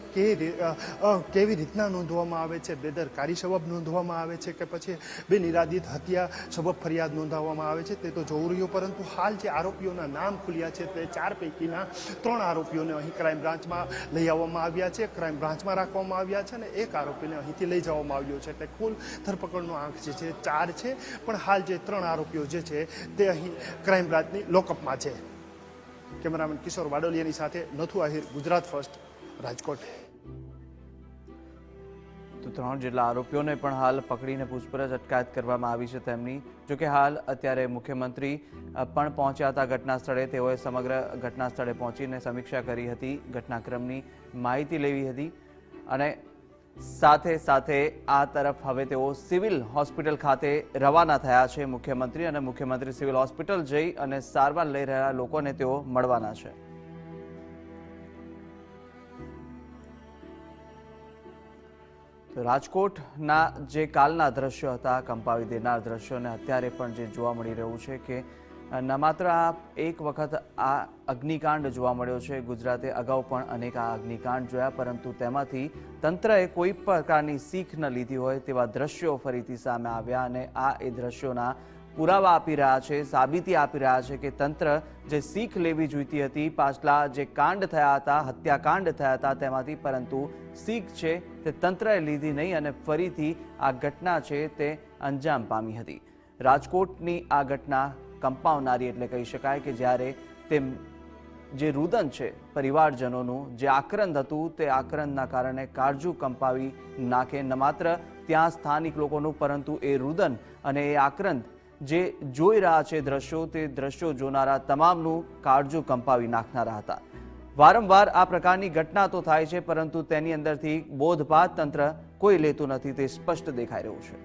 કેવી રીતના નોંધવામાં આવે છે, બેદરકારી સબબ નોંધવામાં આવે છે કે પછી બેનિરાદિત હત્યા સબબ ફરિયાદ નોંધાવવામાં આવે છે તે તો જોવું રહ્યું. પરંતુ હાલ જે આરોપીઓના નામ ખુલ્યા છે તે 4 પૈકીના 3 આરોપીઓને અહીં ક્રાઇમ બ્રાન્ચમાં લઈ આવવામાં આવ્યા છે, ક્રાઇમ બ્રાન્ચમાં રાખવામાં આવ્યા છે અને એક આરોપીને અહીંથી લઈ જવામાં આવ્યો છે. એટલે કુલ ધરપકડનો આંક જે છે 4 છે, પણ હાલ જે 3 આરોપીઓ જે છે તે અહીં ક્રાઇમ બ્રાન્ચની લોકઅપમાં છે. કેમેરામેન કિશોર વાડોલિયાની સાથે નથુ આહિર, ગુજરાત ફર્સ્ટ, રાજકોટ. તો 3 જેટલા આરોપીઓને પણ હાલ પકડીને પૂછપરછ અટકાયત કરવામાં આવી છે તેમની. જોકે હાલ અત્યારે મુખ્યમંત્રી પણ પહોંચ્યા હતા ઘટના સ્થળે. તેઓએ સમગ્ર ઘટના સ્થળે પહોંચીને સમીક્ષા કરી હતી, ઘટનાક્રમની માહિતી લેવી હતી અને સાથે સાથે આ તરફ હવે તેઓ સિવિલ હોસ્પિટલ ખાતે રવાના થયા છે મુખ્યમંત્રી, અને મુખ્યમંત્રી સિવિલ હોસ્પિટલ જઈ અને સારવાર લઈ રહેલા લોકોને તેઓ મળવાના છે. રાજકોટના જે કાલના દ્રશ્યો હતા, કંપાવી દેનાર દ્રશ્યોને અત્યારે પણ જે જોવા મળી રહ્યું છે કે ન માત્ર આ એક વખત આ અગ્નિકાંડ જોવા મળ્યો છે, ગુજરાતે અગાઉ પણ અનેક આ અગ્નિકાંડ જોયા, પરંતુ તેમાંથી તંત્રએ કોઈ પ્રકારની શીખ ન લીધી હોય તેવા દ્રશ્યો ફરીથી સામે આવ્યા અને આ એ દ્રશ્યોના પુરાવા આપી રહ્યા છે, સાબિતી આપી રહ્યા છે કે તંત્ર જે શીખ લેવી જોઈતી હતી પાછલા જે કાંડ થયા હતા, હત્યાકાંડ થયા હતા તેમાંથી, પરંતુ શીખ છે તે તંત્રએ લીધી નહીં અને ફરીથી આ ઘટના છે તે અંજામ પામી હતી. રાજકોટની આ ઘટના કંપાવનારી એટલે કહી શકાય કે જ્યારે તે જે રુદન છે પરિવારજનોનું, જે આક્રંદ હતું તે આક્રંદના કારણે કાળજું કંપાવી નાખે ન માત્ર ત્યાં સ્થાનિક લોકોનું, પરંતુ એ રુદન અને એ આક્રંદ જે જોઈ રહ્યા છે દ્રશ્યો, તે દ્રશ્યો જોનારા તમામનું કાળજું કંપાવી નાખનારા હતા. વારંવાર આ પ્રકારની ઘટના તો થાય છે, પરંતુ તેની અંદરથી બોધપાઠ તંત્ર કોઈ લેતું નથી, તે સ્પષ્ટ દેખાઈ રહ્યું છે.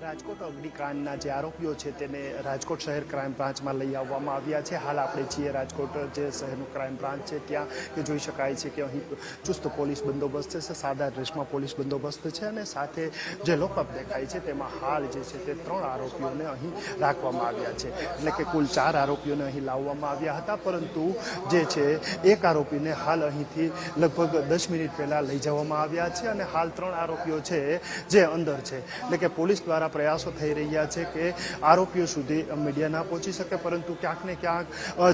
રાજકોટ અગ્નિકાંડના જે આરોપીઓ છે તેને રાજકોટ શહેર ક્રાઇમ બ્રાન્ચમાં લઈ આવવામાં આવ્યા છે. હાલ આપણે છીએ રાજકોટ જે શહેરનું ક્રાઇમ બ્રાન્ચ છે ત્યાં કે જોઈ શકાય છે કે અહીં ચુસ્ત પોલીસ બંદોબસ્ત છે, સાદા ડ્રેસમાં પોલીસ બંદોબસ્ત છે અને સાથે જે લોકઅપ દેખાય છે તેમાં હાલ જે છે તે 3 આરોપીઓને અહીં રાખવામાં આવ્યા છે. એટલે કે કુલ 4 આરોપીઓને અહીં લાવવામાં આવ્યા હતા, પરંતુ જે છે એક આરોપીને હાલ અહીંથી લગભગ 10 મિનિટ પહેલા લઈ જવામાં આવ્યા છે અને હાલ 3 આરોપીઓ છે જે અંદર છે. એટલે કે પોલીસ દ્વારા પ્રયાસો થઈ રહ્યા છે કે આરોપીઓ સુધી મીડિયા ના પહોંચી શકે, પરંતુ ક્યાંક ને ક્યાંક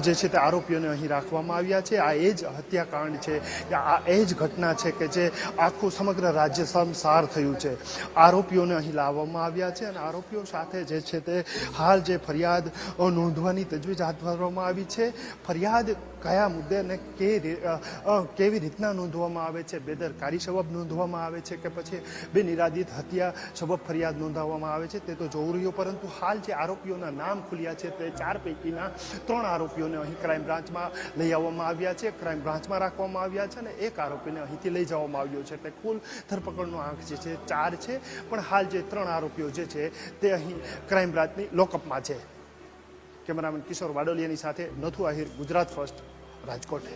જે છે તે આરોપીઓને અહીં રાખવામાં આવ્યા છે. આ એ જ હત્યાકાંડ છે કે આ એ જ ઘટના છે કે જે આખું સમગ્ર રાજ્ય શમસાર થયું છે. આરોપીઓને અહીં લાવવામાં આવ્યા છે અને આરોપીઓ સાથે જે છે તે હાલ જે ફરિયાદ નોંધવાની તજવીજ હાથ ધરવામાં આવી છે. ફરિયાદ કયા મુદ્દે અને કેવી રીતના નોંધવામાં આવે છે, બેદરકારી સબબ નોંધવામાં આવે છે કે પછી બેનિરાદિત હત્યા સબબ ફરિયાદ નોંધાવવામાં આવે છે તે તો જોવું રહ્યું. પરંતુ હાલ જે આરોપીઓના નામ ખુલ્યા છે તે 4 પૈકીના 3 આરોપીઓને અહીં ક્રાઇમ બ્રાન્ચમાં લઈ આવવામાં આવ્યા છે, ક્રાઇમ બ્રાન્ચમાં રાખવામાં આવ્યા છે અને એક આરોપીને અહીંથી લઈ જવામાં આવ્યો છે. એટલે કુલ ધરપકડનો આંક જે છે 4 છે, પણ હાલ જે 3 આરોપીઓ જે છે તે અહીં ક્રાઇમ બ્રાન્ચની લોકઅપમાં છે. કેમેરામેન કિશોર વાડોલિયાની સાથે નથુ આહિર, ગુજરાત ફર્સ્ટ, રાજકોટ.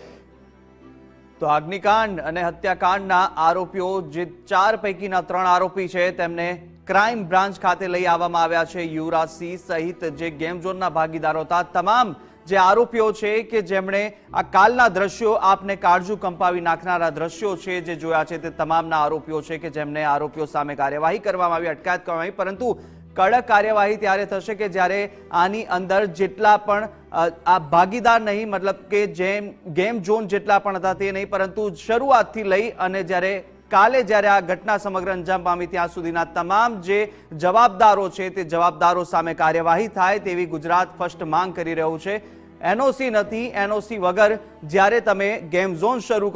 તો અગ્નિકાંડ અને હત્યાકાંડના આરોપીઓ જે 4 પૈકીના 3 આરોપી છે તેમને ક્રાઇમ બ્રાન્ચ ખાતે લઈ આવવામાં આવ્યા છે. યુવરાજસિંહ સહિત જે ગેમ ઝોનના ભાગીદારો હતા, તમામ જે આરોપીઓ છે કે જેમણે આ કાલના દ્રશ્યો આપને કાળજું કંપાવી નાખનારા દ્રશ્યો છે જે જોયા છે, તે તમામના આરોપીઓ છે કે જેમને આરોપીઓ સામે કાર્યવાહી કરવામાં આવી, અટકાયત કરવામાં આવી. પરંતુ કડક કાર્યવાહી ત્યારે થશે કે જ્યારે આની અંદર જેટલા પણ આ ભાગીદાર નહીં, મતલબ કે જેમ ગેમ ઝોન જેટલા પણ હતા તે નહીં, પરંતુ શરૂઆતથી લઈ અને જ્યારે કાલે જ્યારે આ ઘટના સમગ્ર અંજામ પામી ત્યાં સુધીના તમામ જે જવાબદારો છે તે જવાબદારો સામે કાર્યવાહી થાય તેવી ગુજરાત ફર્સ્ટ માંગ કરી રહ્યું છે. એનઓસી નથી, એનઓસી વગર જ્યારે તમે ગેમ ઝોન શરૂ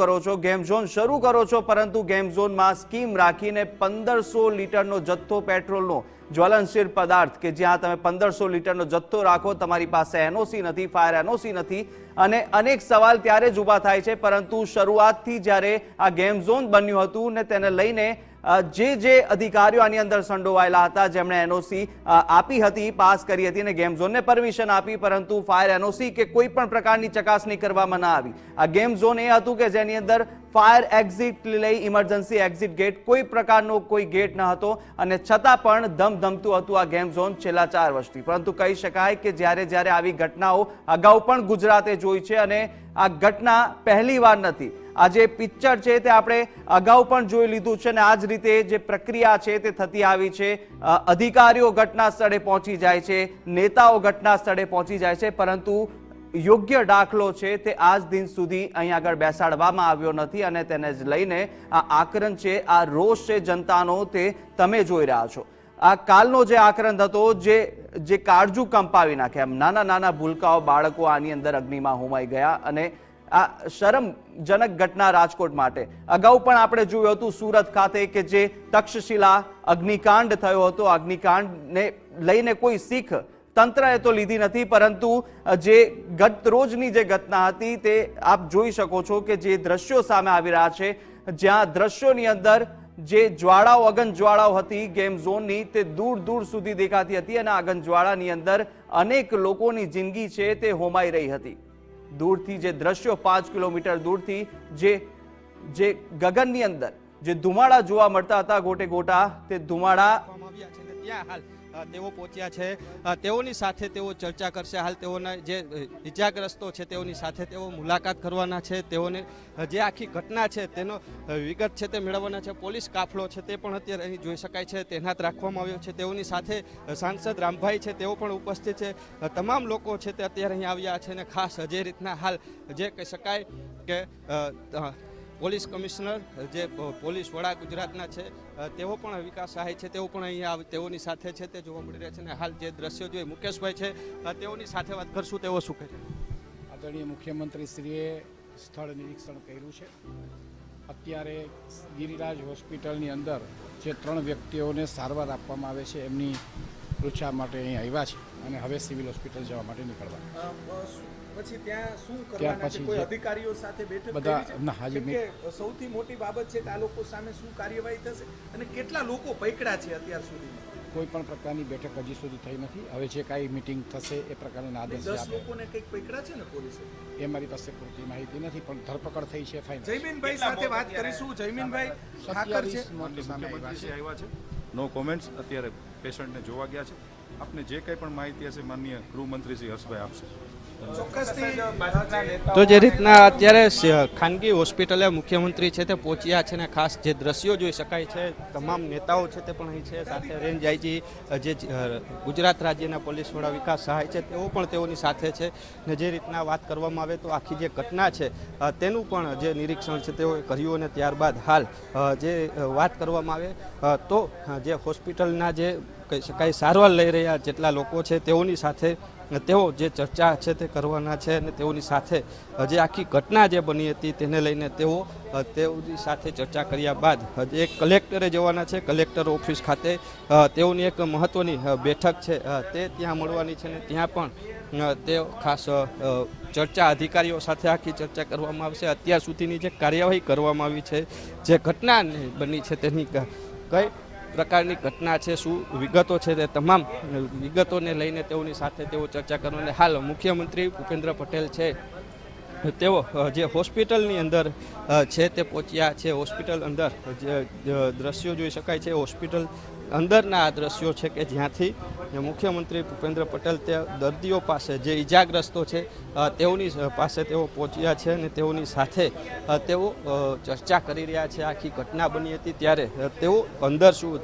કરો છો પરંતુ ગેમ ઝોનમાં સ્કીમ રાખીને 1500 લીટરનો જથ્થો પેટ્રોલનો જ્વલનશીલ પદાર્થ કે જ્યાં તમે 1500 લીટરનો જથ્થો રાખો, તમારી પાસે એનઓસી નથી, ફાયર એનઓસી નથી અને અનેક સવાલ ત્યારે જ ઊભા થાય છે. પરંતુ શરૂઆતથી જ્યારે આ ગેમ ઝોન બન્યું હતું ને તેને લઈને જે અધિકારીઓ આની અંદર સંડોવાયેલા હતા, જેમણે એનઓસી આપી હતી, પાસ કરી હતી અને ગેમ ઝોનને પરમિશન આપી, પરંતુ ફાયર એનઓસી કે કોઈ પણ પ્રકારની ચકાસણી કરવામાં ના આવી. આ ગેમ ઝોન એ હતું કે જેની અંદર ફાયર એક્ઝિટ લઈ ઇમરજન્સી એક્ઝિટ ગેટ કોઈ પ્રકારનો કોઈ ગેટ ન હતો અને છતાં પણ ધમધમતું હતું આ ગેમ ઝોન છેલ્લા 4 વર્ષથી. પરંતુ કહી શકાય કે જ્યારે આવી ઘટનાઓ અગાઉ પણ ગુજરાતે જોઈ છે અને આ ઘટના પહેલી વાર નથી. આ જે પિક્ચર છે તે આપણે અગાઉ પણ જોઈ લીધું છે અને આ જ રીતે જે પ્રક્રિયા છે તે થતી આવી છે. અધિકારીઓ ઘટના સ્થળે પહોંચી જાય છે, નેતાઓ ઘટના સ્થળે પહોંચી જાય છે, પરંતુ યોગ્ય દાખલો છે તે આજ દિન સુધી અહીં આગળ બેસાડવામાં આવ્યો નથી અને તેને જ લઈને આ આક્રંદ છે, આ રોષ છે જનતાનો તે તમે જોઈ રહ્યા છો. આ કાલનો જે આક્રંદ હતો જે કાળજુ કંપાવી નાખે, એમ નાના ભૂલકાઓ, બાળકો આની અંદર અગ્નિમાં હોમાઈ ગયા અને આ શરમજનક ઘટના રાજકોટ માટે. અગાઉ પણ આપણે જોયું હતું સુરત ખાતે કે જે તક્ષશિલા અગ્નિકાંડ થયો હતો. અગ્નિકાંડને લઈને કોઈ શીખ તંત્રએ તો લીધી નથી, પરંતુ જે ગત રોજની જે ઘટના હતી તે આપ જોઈ શકો છો કે જે દ્રશ્યો સામે આવી રહ્યા છે, જ્યાં દ્રશ્યોની અંદર જે જ્વાળાઓ અગનજ્વાળાઓ હતી ગેમ ઝોનની તે દૂર સુધી દેખાતી હતી અને અગનજ્વાળાની અંદર અનેક લોકોની જિંદગી છે તે હોમાઈ રહી હતી. દૂરથી જે દ્રશ્યો 5 કિલોમીટર દૂરથી જે ગગનની અંદર જે ધુમાડા જોવા મળતા હતા, ગોટે ગોટા તે ધુમાડા ત્યાં હાલ તેઓ પહોંચ્યા છે. તેઓની સાથે તેઓ ચર્ચા કરશે. હાલ તેઓના જે ઇજાગ્રસ્તો છે તેઓની સાથે તેઓ મુલાકાત કરવાના છે. તેઓને જે આખી ઘટના છે તેનો વિગત છે તે મેળવવાના છે. પોલીસ કાફલો છે તે પણ અત્યારે અહીં જોઈ શકાય છે, તૈનાત રાખવામાં આવ્યો છે. તેઓની સાથે સાંસદ રામભાઈ છે તેઓ પણ ઉપસ્થિત છે. તમામ લોકો છે તે અત્યારે અહીં આવ્યા છે અને ખાસ જે રીતના હાલ જે કહી શકાય કે પોલીસ કમિશનર જે પોલીસ વડા ગુજરાતના છે તેઓ પણ વિકાસ સહાય છે તેઓ પણ અહીંયા તેઓની સાથે છે તે જોવા મળી રહ્યા છે. અને હાલ જે દ્રશ્યો જોઈએ મુકેશભાઈ છે તેઓની સાથે વાત કરશું. તેઓ શું કહે છે? આદરણીય મુખ્યમંત્રીશ્રીએ સ્થળ નિરીક્ષણ કર્યું છે. અત્યારે ગિરિરાજ હોસ્પિટલની અંદર જે 3 વ્યક્તિઓને સારવાર આપવામાં આવે છે એમની પૃચ્છા માટે અહીં આવ્યા છે અને હવે સિવિલ હોસ્પિટલ જવા માટે નીકળવા. પછી ત્યાં શું કરવાના છે? કોઈ અધિકારીઓ સાથે બેઠક બધા કરી છે? ના, હાજી, કે સૌથી મોટી બાબત છે કે આ લોકો સામે શું કાર્યવાહી થશે અને કેટલા લોકો પકડ્યા છે અત્યાર સુધીમાં? કોઈ પણ પ્રકારની બેઠક હજી સુધી થઈ નથી. હવે જે કાંઈ મિટિંગ થશે એ પ્રકારના આદેશ 10 લોકોને કંઈક પકડ્યા છે ને પોલીસે? એ મારી પાસે પૂરતી માહિતી નથી, પણ ધરપકડ થઈ છે ફાઇનલ. જયમીનભાઈ સાથે વાત કરીશું. જયમીનભાઈ ઠાકર છે, મુખ્યમંત્રી આવ્યા છે. નો કોમેન્ટ્સ. અત્યારે પેશન્ટને જોવા ગયા છે. આપને જે કંઈ પણ માહિતી હશે માનનીય ગૃહમંત્રી શ્રી હર્ષભાઈ આપશે. તો જે રીતના અત્યારે ખાનગી હોસ્પિટલે મુખ્યમંત્રી છે તે પહોંચ્યા છે ને ખાસ જે દ્રશ્યો જોઈ શકાય છે, તમામ નેતાઓ છે તે પણ અહીં છે. સાથે રેન્જ આઈજી જે ગુજરાત રાજ્યના પોલીસ વડા વિકાસ સહાય છે તેઓ પણ તેઓની સાથે છે. ને જે રીતના વાત કરવામાં આવે તો આખી જે ઘટના છે તેનું પણ જે નિરીક્ષણ છે તેઓએ કર્યું અને ત્યારબાદ હાલ જે વાત કરવામાં આવે તો જે હોસ્પિટલના જે કહી શકાય સારવાર લઈ રહ્યા જેટલા લોકો છે તેઓની સાથે તેઓ જે ચર્ચા છે તે કરવાના છે અને તેઓની સાથે જે આખી ઘટના જે બની હતી તેને લઈને તેઓની સાથે ચર્ચા કર્યા બાદ એક કલેક્ટરે જવાના છે. કલેક્ટર ઓફિસ ખાતે તેઓની એક મહત્ત્વની બેઠક છે તે ત્યાં મળવાની છે અને ત્યાં પણ તે ખાસ ચર્ચા અધિકારીઓ સાથે આખી ચર્ચા કરવામાં આવશે. અત્યાર સુધીની જે કાર્યવાહી કરવામાં આવી છે, જે ઘટના બની છે તેની કઈ પ્રકારની ઘટના છે, શું વિગતો છે, તે તમામ વિગતોને લઈને તેઓની સાથે તેઓ ચર્ચા કરવાના. હાલ મુખ્યમંત્રી ભૂપેન્દ્ર પટેલ છે તેઓ જે હોસ્પિટલની અંદર છે તે પહોંચ્યા છે. હોસ્પિટલ અંદર જે દ્રશ્યો જોઈ શકાય છે, હોસ્પિટલ અંદરના આ દ્રશ્યો છે કે જ્યાંથી મુખ્યમંત્રી ભૂપેન્દ્ર પટેલ તે દર્દીઓ પાસે જે ઇજાગ્રસ્તો છે તેઓની પાસે તેઓ પહોંચ્યા છે અને તેઓની સાથે તેઓ ચર્ચા કરી રહ્યા છે. આખી ઘટના બની હતી ત્યારે તેઓ અંદર શું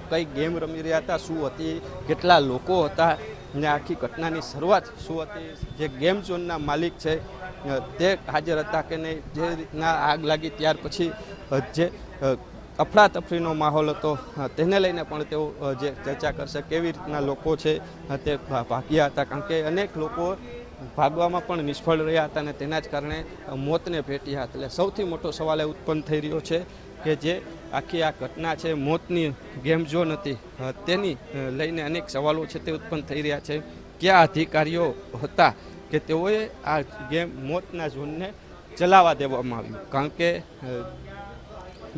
કઈ ગેમ રમી રહ્યા હતા, શું હતી, કેટલા લોકો હતા ને આખી ઘટનાની શરૂઆત શું હતી, જે ગેમ ઝોનના માલિક છે તે હાજર હતા કે નહીં, જે રીતના આગ લાગી ત્યાર પછી જે અફડાતફડીનો માહોલ હતો તેને લઈને પણ તેઓ જે ચર્ચા કરશે કેવી રીતના લોકો છે તે ભાગ્યા હતા, કારણ કે અનેક લોકો ભાગવામાં પણ નિષ્ફળ રહ્યા હતા અને તેના જ કારણે મોતને ભેટ્યા હતા. એટલે સૌથી મોટો સવાલ એ ઉત્પન્ન થઈ રહ્યો છે કે જે આખી આ ઘટના છે મોતની ગેમ ઝોન હતી તેની લઈને અનેક સવાલો છે તે ઉત્પન્ન થઈ રહ્યા છે. કયા અધિકારીઓ હતા કે તેઓએ આ ગેમ મોતના ઝોનને ચલાવવા દેવામાં આવ્યું, કારણ કે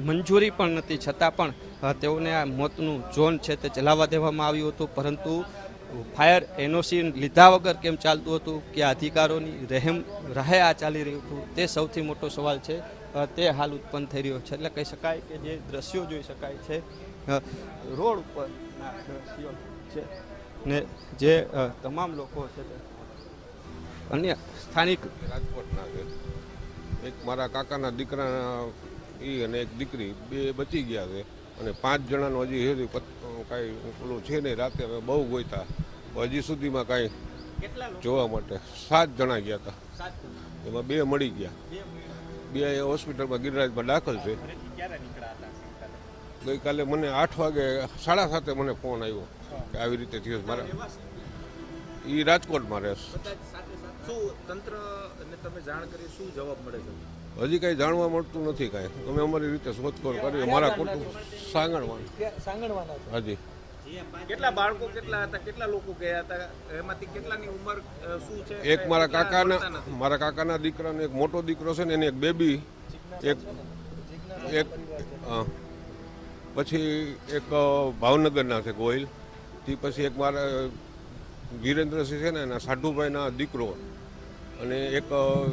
મંજૂરી પણ નથી છતાં પણ તેઓને આ મોતનું ઝોન છે તે ચલાવવા દેવામાં આવ્યું હતું. પરંતુ ફાયર એનઓસી લીધા વગર કેમ ચાલતું હતું, કે અધિકારીઓની રાહે આ ચાલી રહ્યું હતું, તે સૌથી મોટો સવાલ છે તે હાલ ઉત્પન્ન થઈ રહ્યો છે. એટલે કહી શકાય કે જે દ્રશ્યો જોઈ શકાય છે રોડ ઉપરના દ્રશ્યો છે ને જે તમામ લોકો છે તે અન્ય સ્થાનિક રાજકોટના છે. એક મારા કાકાના દીકરાના એ અને એક દીકરી બે બચી ગયા છે અને 5 જણાનો હજી હજી કાંઈ પેલું છે નહીં. રાતે અમે બહુ ગોઈતા, હજી સુધીમાં કાંઈ જોવા માટે 7 જણા ગયા હતા, એમાં 2 મળી ગયા. 2 હોસ્પિટલમાં ગિરિરાજમાં દાખલ છે. ગઈકાલે મને 8 વાગે 7:30 મને ફોન આવ્યો કે આવી રીતે થયું. મારા એ રાજકોટમાં રહેશે. હજી કાંઈ જાણવા મળતું નથી કાંઈ. અમે અમારી રીતે શોધખોળ કરી. મારા કુટુંબ સાંગણવાના હજી કેટલા બાળકો કેટલા હતા, કેટલા લોકો ગયા હતા, એમાંથી કેટલાની ઉંમર શું છે? એક મારા કાકાના દીકરાનો એક મોટો દીકરો છે ને એની એક બેબી, એક પછી એક ભાવનગરના છે ગોહિલ, તે પછી એક મારા વિરેન્દ્રસિંહ છે ને એના સાઢુભાઈના દીકરો, અને એક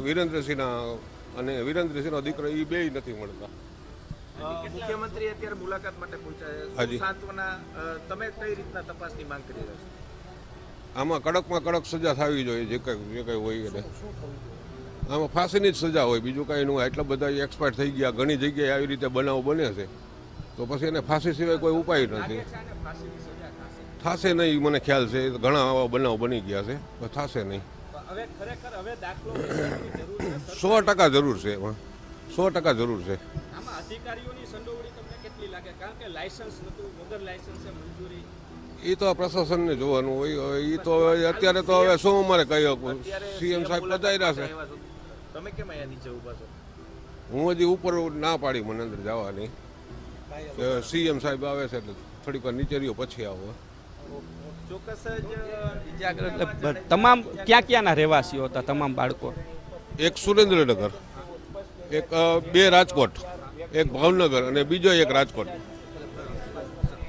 વિરેન્દ્રસિંહનો દીકરો, એ બે નથી મળતા. મુખ્યમંત્રી અત્યારે મુલાકાત માટે પહોંચ્યા છે. સાંત્વના તમે કઈ રીતના તપાસની માંગ કરી રહ્યા છો? આમાં કડકમાં કડક સજા થવી જોઈએ, જે કંઈ હોય એને. આમાં ફાંસીની જ સજા હોય, બીજું કાંઈ ન હોય. એટલા બધા એક્સપાયર થઈ ગયા, ઘણી જગ્યાએ આવી રીતે બનાવ બને છે, તો પછી એને ફાંસી સિવાય કોઈ ઉપાય નથી. થશે નહીં, મને ખ્યાલ છે. ઘણા આવા બનાવ બની ગયા છે, પણ થશે નહીં. 100% જરૂર છે, એમાં 100% જરૂર છે. અધિકારીઓની સંડોવણી તમને કેટલી લાગે, કારણ કે લાયસન્સ નતું, વગર લાયસન્સે મંજૂરી? એ તો પ્રશાસનને જોવાનું હોય. એ તો અત્યારે તો હવે શું અમારે કહી શકું. સીએમ સાહેબ પધાર્યા છે. તમે કેમ અહીંયા નીચે ઊભા છો? હું હજી ઉપર ના પાડી મને અંદર જવાની. સીએમ સાહેબ આવે છે એટલે થોડીક વાર નીચે રહ્યો પછી આવો. ચોક્કસ જ તમામ ક્યાંના રહેવાસીઓ હતા તમામ બાળકો? એક સુરેન્દ્રનગર, એક 2 રાજકોટ, એક ભાવનગર અને બીજો એક રાજકોટ.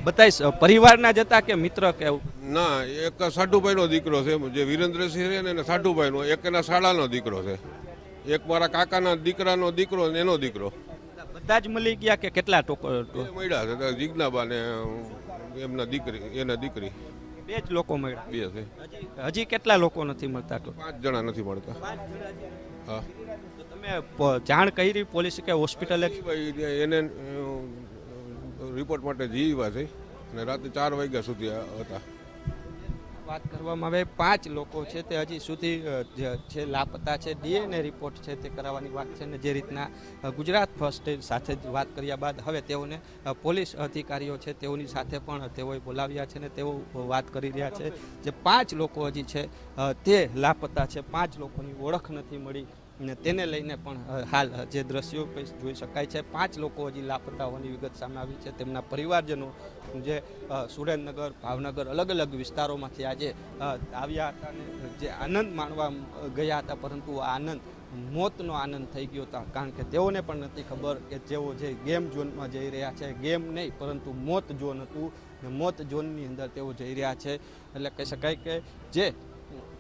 બતાવીશ પરિવારના જ હતા કે મિત્ર કે એવું? ના, એક સાઢુભાઈનો દીકરો છે જે વિરેન્દ્રસિંહ છે ને, એને સાઢુભાઈનો. એક એના શાળાનો દીકરો છે. એક મારા કાકાના દીકરાનો દીકરો અને એનો દીકરો. બધા જ મળી ગયા કે કેટલા મળ્યા છે? જીજ્ઞાબા ને એમના દીકરી 2 જ લોકો મળ્યા? 2 છે. હજી કેટલા લોકો નથી મળતા? 5 જણા નથી મળતા. હા. તમે જાણ કરી પોલીસ કે હોસ્પિટલે? એને રિપોર્ટ માટે જીવા છે અને રાતે 4 વાગ્યા સુધી હતા. વાત કરવામાં આવે 5 લોકો છે તે હજી સુધી છે લાપતા છે. ડીએનએ રિપોર્ટ છે તે કરાવવાની વાત છે, ને જે રીતના ગુજરાત ફર્સ્ટ સાથે જ વાત કર્યા બાદ હવે તેઓને પોલીસ અધિકારીઓ છે તેઓની સાથે પણ તેઓએ બોલાવ્યા છે ને તેઓ વાત કરી રહ્યા છે. જે 5 લોકો હજી છે તે લાપતા છે, 5 લોકોની ઓળખ નથી મળી, ને તેને લઈને પણ હાલ જે દ્રશ્યો જોઈ શકાય છે. 5 લોકો હજી લાપતા હોવાની વિગત સામે આવી છે. તેમના પરિવારજનો જે સુરેન્દ્રનગર, ભાવનગર, અલગ અલગ વિસ્તારોમાંથી આજે આવ્યા હતા અને જે આનંદ માણવા ગયા હતા, પરંતુ આ આનંદ મોતનો આનંદ થઈ ગયો હતો, કારણ કે તેઓને પણ નથી ખબર કે જેઓ જે ગેમ ઝોનમાં જઈ રહ્યા છે, ગેમ નહીં પરંતુ મોત ઝોન હતું, ને મોત ઝોનની અંદર તેઓ જઈ રહ્યા છે. એટલે કહી શકાય કે જે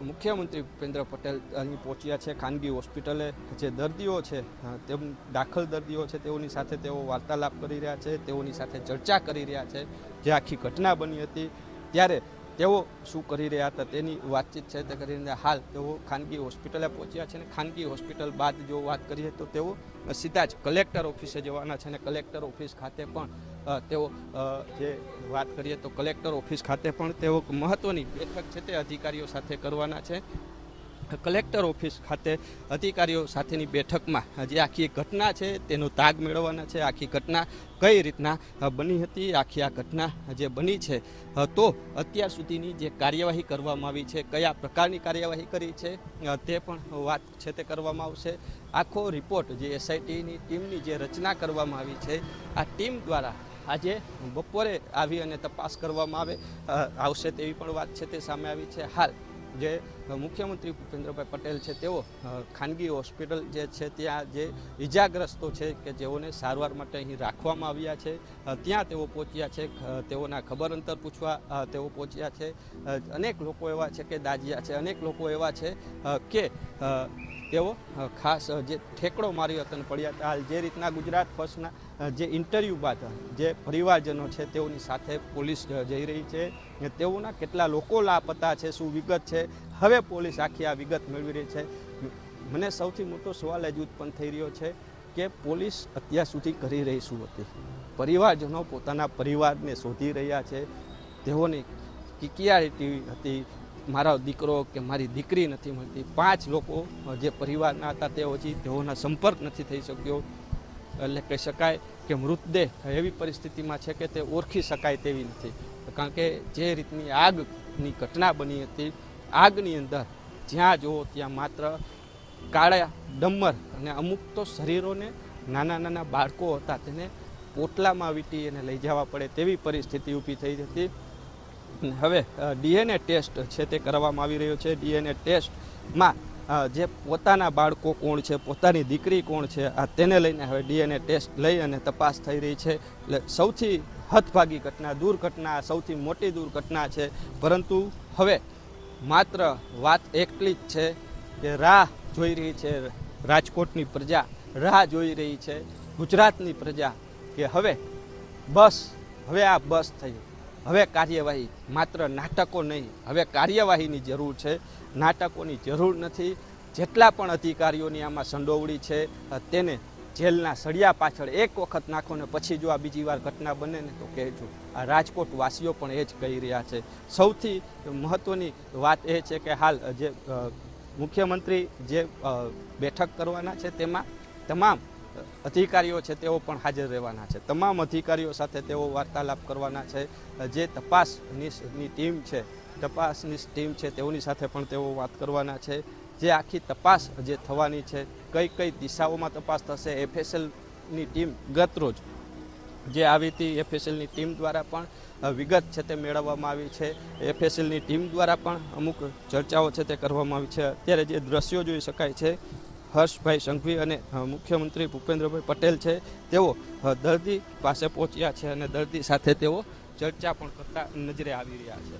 મુખ્યમંત્રી ભૂપેન્દ્ર પટેલ અહીં પહોંચ્યા છે ખાનગી હોસ્પિટલે. જે દર્દીઓ છે તેમ દાખલ દર્દીઓ છે તેઓની સાથે તેઓ વાર્તાલાપ કરી રહ્યા છે, તેઓની સાથે ચર્ચા કરી રહ્યા છે. જે આખી ઘટના બની હતી ત્યારે તેઓ શું કરી રહ્યા હતા તેની વાતચીત છે તે કરીને હાલ તેઓ ખાનગી હોસ્પિટલે પહોંચ્યા છે. અને ખાનગી હોસ્પિટલ બાદ જો વાત કરીએ તો તેઓ સીધા જ કલેક્ટર ઓફિસે જવાના છે, અને કલેક્ટર ઓફિસ ખાતે પણ તેઓ જે વાત કરીએ તો કલેક્ટર ઓફિસ ખાતે પણ તેઓ મહત્ત્વની બેઠક છે તે અધિકારીઓ સાથે કરવાના છે. કલેક્ટર ઓફિસ ખાતે અધિકારીઓ સાથેની બેઠકમાં જે આખી ઘટના છે તેનો તાગ મેળવવાના છે. આખી ઘટના કઈ રીતના બની હતી, આખી આ ઘટના જે બની છે તો અત્યાર સુધીની જે કાર્યવાહી કરવામાં આવી છે, કયા પ્રકારની કાર્યવાહી કરી છે તે પણ વાત છે તે કરવામાં આવશે. આખો રિપોર્ટ જે એસઆઈટીની ટીમની જે રચના કરવામાં આવી છે, આ ટીમ દ્વારા આજે બપોરે આવી અને તપાસ કરવામાં આવશે તેવી પણ વાત છે તે સામે આવી છે. હાલ જે મુખ્યમંત્રી ભૂપેન્દ્રભાઈ પટેલ છે તેઓ ખાનગી હોસ્પિટલ જે છે ત્યાં જે ઈજાગ્રસ્તો છે કે જેઓને સારવાર માટે અહીં રાખવામાં આવ્યા છે ત્યાં તેઓ પહોંચ્યા છે. તેઓના ખબર અંતર પૂછવા તેઓ પહોંચ્યા છે. અનેક લોકો એવા છે કે દાજ્યા છે, અનેક લોકો એવા છે કે તેઓ ખાસ જે ઠેકડો મારી વતન પડ્યા હતા. હાલ જે રીતના ગુજરાત ફર્સ્ટના જે ઇન્ટરવ્યૂ બાદ જે પરિવારજનો છે તેઓની સાથે પોલીસ જઈ રહી છે, તેઓના કેટલા લોકો લાપતા છે, શું વિગત છે, હવે પોલીસ આખી આ વિગત મેળવી રહી છે. મને સૌથી મોટો સવાલ જ ઉત્પન્ન થઈ રહ્યો છે કે પોલીસ અત્યાર સુધી કરી રહી શું હતી. પરિવારજનો પોતાના પરિવારને શોધી રહ્યા છે, તેઓની કિકિયારિટી હતી, મારો દીકરો કે મારી દીકરી નથી મળતી. 5 લોકો જે પરિવારના હતા તે હજી તેઓના સંપર્ક નથી થઈ શક્યો. એટલે કહી શકાય કે મૃતદેહ એવી પરિસ્થિતિમાં છે કે તે ઓળખી શકાય તેવી નથી. કારણ કે જે રીતની આગની ઘટના બની હતી, આગની અંદર જ્યાં જુઓ ત્યાં માત્ર કાળા ડમર અને અમુક તો શરીરોને નાના નાના બાળકો હતા તેને પોટલામાં વીંટી અને લઈ જવા પડે તેવી પરિસ્થિતિ ઊભી થઈ હતી. હવે ડીએનએ ટેસ્ટ છે તે કરવામાં આવી રહ્યો છે. ડીએનએ ટેસ્ટમાં જે પોતાના બાળકો કોણ છે, પોતાની દીકરી કોણ છે, આ તેને લઈને હવે ડીએનએ ટેસ્ટ લઈ અને તપાસ થઈ રહી છે. એટલે સૌથી હતભાગી ઘટના, દુર્ઘટના, સૌથી મોટી દુર્ઘટના છે. પરંતુ હવે માત્ર વાત એટલી જ છે કે રાહ જોઈ રહી છે રાજકોટની પ્રજા, રાહ જોઈ રહી છે ગુજરાતની પ્રજા કે હવે આ બસ થઈ. હવે કાર્યવાહી, માત્ર નાટકો નહીં, હવે કાર્યવાહીની જરૂર છે. નાટકોની જરૂર નથી. જેટલા પણ અધિકારીઓની આમાં સંડોવણી છે તેને જેલના સળિયા પાછળ એક વખત નાખો ને પછી જો આ બીજી વાર ઘટના બને ને તો કહેજો. આ રાજકોટ વાસીઓ પણ એ જ કહી રહ્યા છે. સૌથી મહત્ત્વની વાત એ છે કે હાલ જે મુખ્યમંત્રી જે બેઠક કરવાના છે તેમાં તમામ અધિકારીઓ છે તેઓ પણ હાજર રહેવાના છે. તમામ અધિકારીઓ સાથે તેઓ વાર્તાલાપ કરવાના છે. જે તપાસની ટીમ છે, તપાસની ટીમ છે તેઓની સાથે પણ તેઓ વાત કરવાના છે. જે આખી તપાસ જે થવાની છે, કઈ કઈ દિશાઓમાં તપાસ થશે. એફએસએલની ટીમ ગત રોજ જે આવી હતી, એફએસએલની ટીમ દ્વારા પણ વિગત છે તે મેળવવામાં આવી છે. એફએસએલની ટીમ દ્વારા પણ અમુક ચર્ચાઓ છે તે કરવામાં આવી છે. અત્યારે જે દ્રશ્યો જોઈ શકાય છે, હર્ષભાઈ સંઘવી અને મુખ્યમંત્રી ભૂપેન્દ્રભાઈ પટેલ છે તેઓ દર્દી પાસે પહોંચ્યા છે અને દર્દી સાથે તેઓ ચર્ચા પણ કરતા નજરે આવી રહ્યા છે.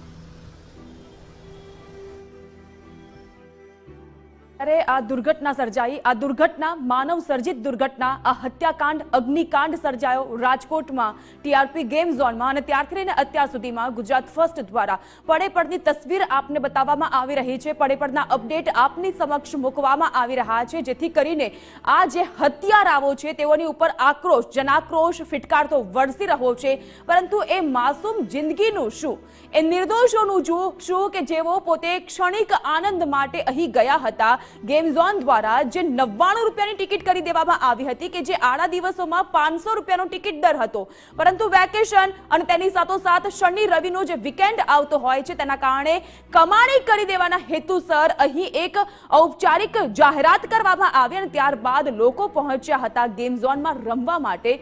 ત્યારે આ દુર્ઘટના સર્જાઈ, આ દુર્ઘટના માનવ સર્જિત દુર્ઘટના, આ હત્યાકાંડ, અગ્નિકાંડ સર્જાયો રાજકોટમાં ટીઆરપી ગેમ ઝોનમાં અને ત્યારથી લઈને અત્યાર સુધીમાં ગુજરાત ફર્સ્ટ દ્વારા પડે પડની તસવીર આપને બતાવવામાં આવી રહી છે, પડે પડના અપડેટ આપની સમક્ષ મૂકવામાં આવી રહ્યા છે, જેથી કરીને આ જે હત્યારાઓ છે તેઓની ઉપર આક્રોશ, જનાક્રોશ ફિટકારતો વરસી રહ્યો છે. પરંતુ એ માસૂમ જિંદગીનું શું, એ નિર્દોષોનું શું કે જેઓ પોતે ક્ષણિક આનંદ માટે અહીં ગયા હતા. ગેમ ઝોન દ્વારા જે 99 રૂપિયાની ટિકિટ કરી દેવામાં આવી હતી કે જે આડા દિવસોમાં 500 રૂપિયાનો ટિકિટ દર હતો, પરંતુ વેકેશન અને તેની સાથોસાથ શનિ રવિનો જે વીકેન્ડ આવતો હોય છે તેના કારણે કમાણી કરી દેવાના હેતુસર અહીં એક ઔપચારિક જાહેરાત કરવામાં આવી અને ત્યારબાદ લોકો પહોંચ્યા હતા ગેમ ઝોનમાં રમવા માટે,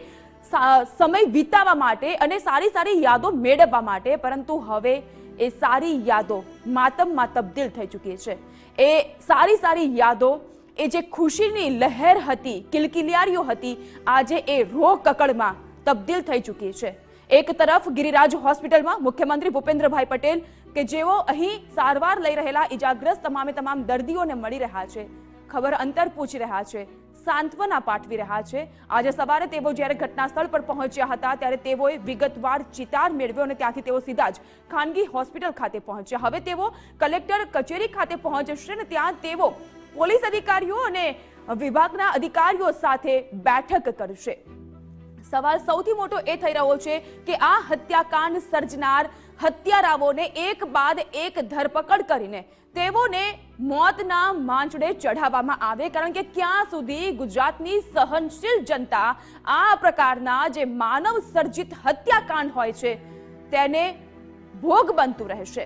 સમય વિતાવવા માટે અને સારી સારી યાદો મેળવવા માટે. પરંતુ હવે એ સારી યાદો માતમમાં તબદીલ થઈ ચૂકી છે. એ સારી યાદો, એ જે ખુશીની લહેર હતી, કિલકિલિયારીઓ હતી, આજે એ રોગ કકળમાં તબદીલ થઈ ચૂકી છે. એક તરફ ગિરિરાજ હોસ્પિટલમાં મુખ્યમંત્રી ભૂપેન્દ્રભાઈ પટેલ કે જેઓ અહીં સારવાર લઈ રહેલા ઇજાગ્રસ્ત તમામ દર્દીઓને મળી રહ્યા છે, ખબર અંતર પૂછી રહ્યા છે, સાંત્વના પાઠવી રહ્યા છે. આજે સવારે તેઓ જ્યારે ઘટના સ્થળ પર પહોંચ્યા હતા ત્યારે તેઓએ વિગતવાર ચિતાર મેળવ્યો અને ત્યાંથી તેઓ સીધા જ ખાનગી હોસ્પિટલ ખાતે પહોંચ્યા. હવે તેઓ કલેક્ટર કચેરી ખાતે પહોંચશે અને ત્યાં તેઓ પોલીસ અધિકારીઓ અને વિભાગના અધિકારીઓ સાથે બેઠક કરશે. સવાલ સૌથી મોટો એ થઈ રહ્યો છે કે આ હત્યાકાંડ સર્જનાર હત્યારાઓને એક બાદ એક ધરપકડ કરીને તેઓને મોતના માંચડે ચઢાવવામાં આવે, કારણ કે ક્યાં સુધી ગુજરાતની સહનશીલ જનતા આ પ્રકારના જે માનવ સર્જિત હત્યાકાંડ હોય છે તેને ભોગ બનતું રહેશે,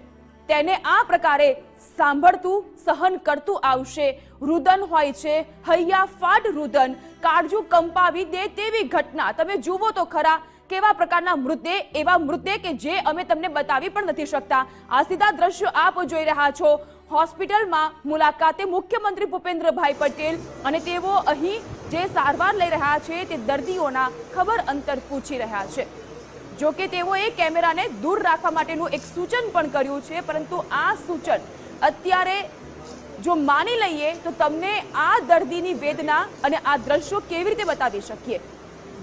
તેને આ પ્રકારે સાંભળતું સહન કરતું આવશે. રુદન હોય છે, હૈયાફાટ રુદન, કાળજું કંપાવી દે તેવી ઘટના. તમે જુઓ તો ખરા કેવા પ્રકારના મૃતદેહ, એવા મૃતદેહ કે જે અમે તમને બતાવી પણ નથી શકતા. આ સીધા દ્રશ્યો આપ જોઈ રહ્યા છો. હોસ્પિટલમાં મુલાકાતે મુખ્યમંત્રી ભૂપેન્દ્રભાઈ પટેલ અને તેઓ અહીં જે સારવાર લઈ રહ્યા છે તે દર્દીઓના ખબર અંતર પૂછી રહ્યા છે. જો કે તેઓએ કેમેરાને દૂર રાખવા માટેનું એક સૂચન પણ કર્યું છે, પરંતુ આ સૂચન અત્યારે જો માની લઈએ તો તમને આ દર્દીની વેદના અને આ દ્રશ્યો કેવી રીતે બતાવી શકીએ.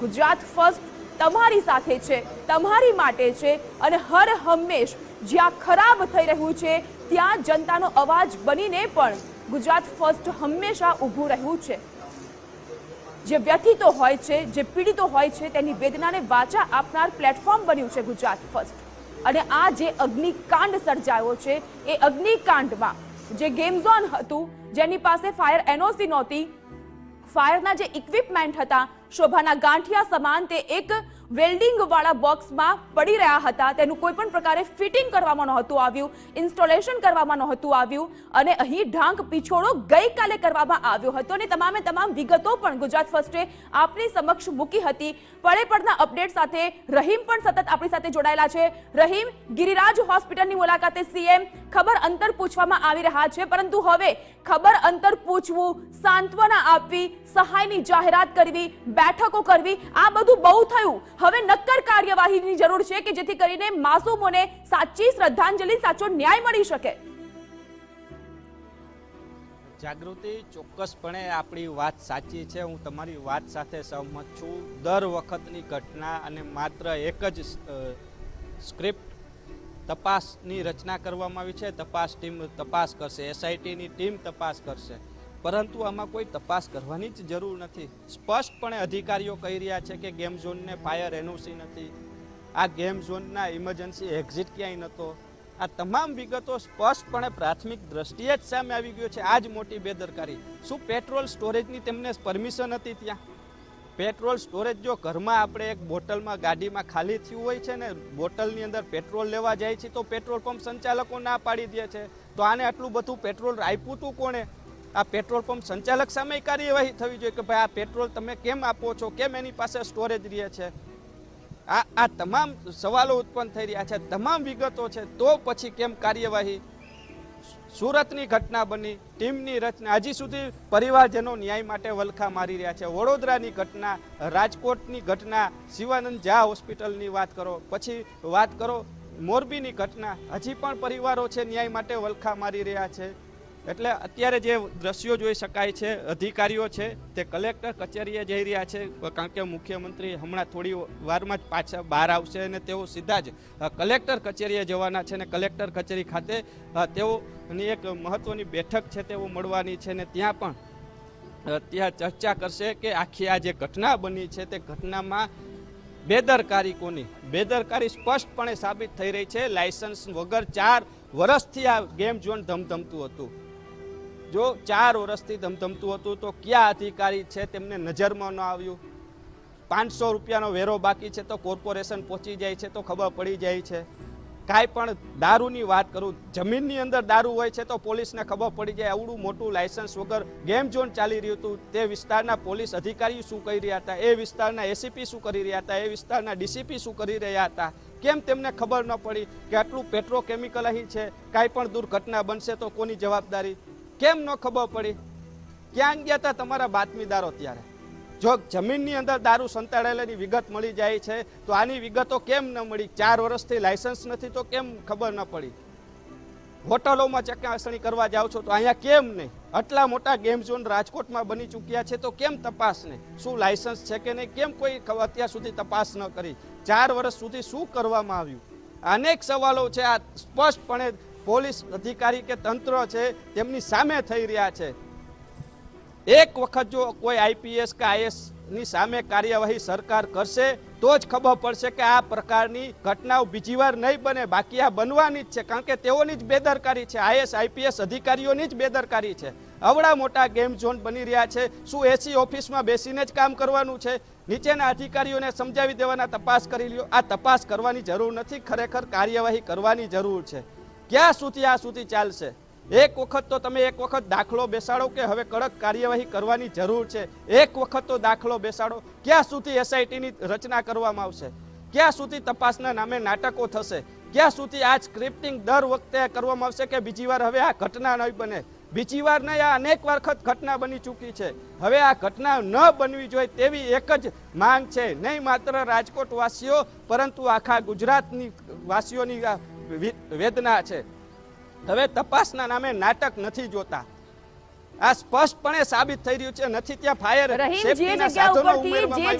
ગુજરાત ફર્સ્ટ તમારી સાથે છે, તમારી માટે છે અને હર હંમેશ જ્યાં ખરાબ થઈ રહ્યું છે ત્યાં જનતાનો અવાજ બનીને પણ ગુજરાત ફર્સ્ટ હંમેશા ઊભું રહ્યું છે. જે વ્યથિતો હોય છે, જે પીડિતો હોય છે તેની વેદનાને વાચા આપનાર પ્લેટફોર્મ બન્યું છે ગુજરાત ફર્સ્ટ. અને આ જે અગ્નિકાંડ સર્જાયો છે એ અગ્નિકાંડમાં જે ગેમ ઝોન હતું, જેની પાસે ફાયર એનઓસી નહોતી, ફાયરના જે ઇક્વિપમેન્ટ હતા શોભાના ગાંઠિયા સમાન તે એક વેલ્ડિંગ વાળા બોક્સમાં પડી રહ્યા હતા, તેનું કોઈ પણ પ્રકારે ફિટિંગ કરવામાં નહોતું આવ્યું, ઇન્સ્ટોલેશન કરવામાં નહોતું આવ્યું અને અહીં ઢાંક પીછોડો ગઈકાલે કરવામાં આવ્યો હતો. અને તમામે તમામ વિગતો પણ ગુજરાત ફર્સ્ટે આપની સમક્ષ મૂકી હતી. પડે પડના અપડેટ સાથે રહીમ પણ સતત આપણી સાથે જોડાયેલા છે. રહીમ, ગિરિરાજ હોસ્પિટલની મુલાકાતે સીએમ, ખબર અંતર પૂછવામાં આવી રહ્યા છે, પરંતુ હવે ખબર અંતર પૂછવું, સાંત્વના આપવી, સહાયની જાહેરાત કરવી, બેઠકો કરવી, આ બધું બહુ થયું. હવે નક્કર કાર્યવાહીની જરૂર છે કે જેથી કરીને માસૂમોને સાચી શ્રદ્ધાંજલિ, સાચો ન્યાય મળી શકે. જાગૃતિ, ચોક્કસપણે આપણી વાત સાચી છે. હું તમારી વાત સાથે સહમત છું. દર વખતની ઘટના અને માત્ર એક જ સ્ક્રિપ્ટ તપાસની રચના કરવામાં આવી છે. તપાસ ટીમ તપાસ કરશે, એસઆઈટીની ટીમ તપાસ કરશે, પરંતુ આમાં કોઈ તપાસ કરવાની જ જરૂર નથી. સ્પષ્ટપણે અધિકારીઓ કહી રહ્યા છે કે ગેમ ઝોનને ફાયર એનઓસી નથી, આ ગેમ ઝોનના ઇમરજન્સી એક્ઝિટ ક્યાંય નહોતો. આ તમામ વિગતો સ્પષ્ટપણે પ્રાથમિક દ્રષ્ટિએ જ સામે આવી ગયો છે. આ જ મોટી બેદરકારી. શું પેટ્રોલ સ્ટોરેજની તેમને પરમિશન હતી? ત્યાં પેટ્રોલ સ્ટોરેજ, જો ઘરમાં આપણે એક બોટલમાં ગાડીમાં ખાલી થયું હોય છે ને, બોટલની અંદર પેટ્રોલ લેવા જાય છે તો પેટ્રોલ પંપ સંચાલકો ના પાડી દે છે. તો આને આટલું બધું પેટ્રોલ આપ્યું હતું કોણે? આ પેટ્રોલ પંપ સંચાલક સામે કાર્યવાહી થવી જોઈએ કે ભાઈ આ પેટ્રોલ તમે કેમ આપો છો, કેમ એની પાસે સ્ટોરેજ રહે છે. આ તમામ સવાલો ઉત્પન્ન થઈ રહ્યા છે, તમામ વિગતો છે, તો પછી કેમ કાર્યવાહી? સુરતની ઘટના બની, ટીમની રચના, હજી સુધી પરિવારજનો ન્યાય માટે વલખા મારી રહ્યા છે. વડોદરાની ઘટના, રાજકોટની ઘટના, શિવાનંદ ઝા હોસ્પિટલની વાત કરો, પછી વાત કરો મોરબીની ઘટના, હજી પણ પરિવારો છે ન્યાય માટે વલખા મારી રહ્યા છે. એટલે અત્યારે જે દ્રશ્યો જોઈ શકાય છે, અધિકારીઓ છે તે કલેક્ટર કચેરીએ જઈ રહ્યા છે, કારણ કે મુખ્યમંત્રી હમણાં થોડી વારમાં જ પાછા બહાર આવશે અને તેઓ સીધા જ કલેક્ટર કચેરીએ જવાના છે. અને કલેક્ટર કચેરી ખાતે તેઓની એક મહત્વની બેઠક છે તેઓ મળવાની છે ને ત્યાં ચર્ચા કરશે કે આખી આ જે ઘટના બની છે તે ઘટનામાં બેદરકારી કોની? બેદરકારી સ્પષ્ટપણે સાબિત થઈ રહી છે. લાયસન્સ વગર 4 વર્ષથી આ ગેમ ઝોન ધમધમતું હતું. જો 4 વર્ષથી ધમધમતું હતું તો કયા અધિકારી છે તેમને નજરમાં ન આવ્યું? 500 રૂપિયાનો વેરો બાકી છે તો કોર્પોરેશન પહોંચી જાય છે તો ખબર પડી જાય છે. કાંઈ પણ દારૂની વાત કરું, જમીનની અંદર દારૂ હોય છે તો પોલીસને ખબર પડી જાય. આવડું મોટું લાયસન્સ વગર ગેમ ઝોન ચાલી રહ્યું હતું, તે વિસ્તારના પોલીસ અધિકારીઓ શું કરી રહ્યા હતા, એ વિસ્તારના એસીપી શું કરી રહ્યા હતા, એ વિસ્તારના ડીસીપી શું કરી રહ્યા હતા? કેમ તેમને ખબર ન પડી કે આટલું પેટ્રોકેમિકલ અહીં છે, કાંઈ પણ દુર્ઘટના બનશે તો કોની જવાબદારી? કેમ ન ખબર પડી? ક્યાં ગયા હતા તમારા બાતમીદારો ત્યારે? જો જમીનની અંદર દારૂ સંતાડેલાની વિગત મળી જાય છે તો આની વિગતો કેમ ન મળી? 4 વર્ષથી લાયસન્સ નથી તો કેમ ખબર ન પડી? હોટલોમાં ચકાસણી કરવા જાઓ છો તો અહીંયા કેમ નહીં? આટલા મોટા ગેમ ઝોન રાજકોટમાં બની ચૂક્યા છે તો કેમ તપાસ નહીં? શું લાયસન્સ છે કે નહીં? કેમ કોઈ અત્યાર સુધી તપાસ ન કરી? 4 વર્ષ સુધી શું કરવામાં આવ્યું? અનેક સવાલો છે. આ સ્પષ્ટપણે પોલીસ અધિકારી કે તંત્ર છે તેમની સામે થઈ રહ્યા છે. એક વખત જો કોઈ આઈપીએસ કે આઈએસ ની સામે કાર્યવાહી સરકાર કરશે તો જ ખબર પડશે કે આ પ્રકારની ઘટનાઓ બીજી વાર નહીં બને, બાકી આ બનવાની જ છે, કારણ કે તેઓની જ બેદરકારી છે, IAS IPS અધિકારીઓની જ બેદરકારી છે. અવડા મોટા ગેમ ઝોન બની રહ્યા છે, શું એસી ઓફિસમાં બેસીને જ કામ કરવાનું છે? નીચેના અધિકારીઓને સમજાવી દેવાના, તપાસ કરી લ્યો. આ તપાસ કરવાની જરૂર નથી, ખરેખર કાર્યવાહી કરવાની જરૂર છે. ક્યાં સુધી આ સુધી ચાલશે? એક વખત તો તમે એક વખત દાખલો બેસાડો કે હવે કડક કાર્યવાહી કરવાની જરૂર છે. એક વખત તો દાખલો બેસાડો. ક્યાં સુધી SITની રચના કરવામાં આવશે? ક્યાં સુધી તપાસના નામે નાટકો થશે? ક્યાં સુધી આ સ્ક્રિપ્ટિંગ દર વખતે કરવામાં આવશે કે બીજી વાર હવે આ ઘટના નહીં બને? બીજી વાર નહીં, આ અનેક વખત ઘટના બની ચૂકી છે. હવે આ ઘટના ન બનવી જોઈએ તેવી એક જ માંગ છે. નહીં માત્ર રાજકોટ વાસીઓ પરંતુ આખા ગુજરાતની વાસીઓની વેદના છે. હવે તપાસના નામે નાટક નથી જોતા. આ સ્પષ્ટપણે સાબિત થઈ રહ્યું છે. નથી ત્યાં ફાયર જે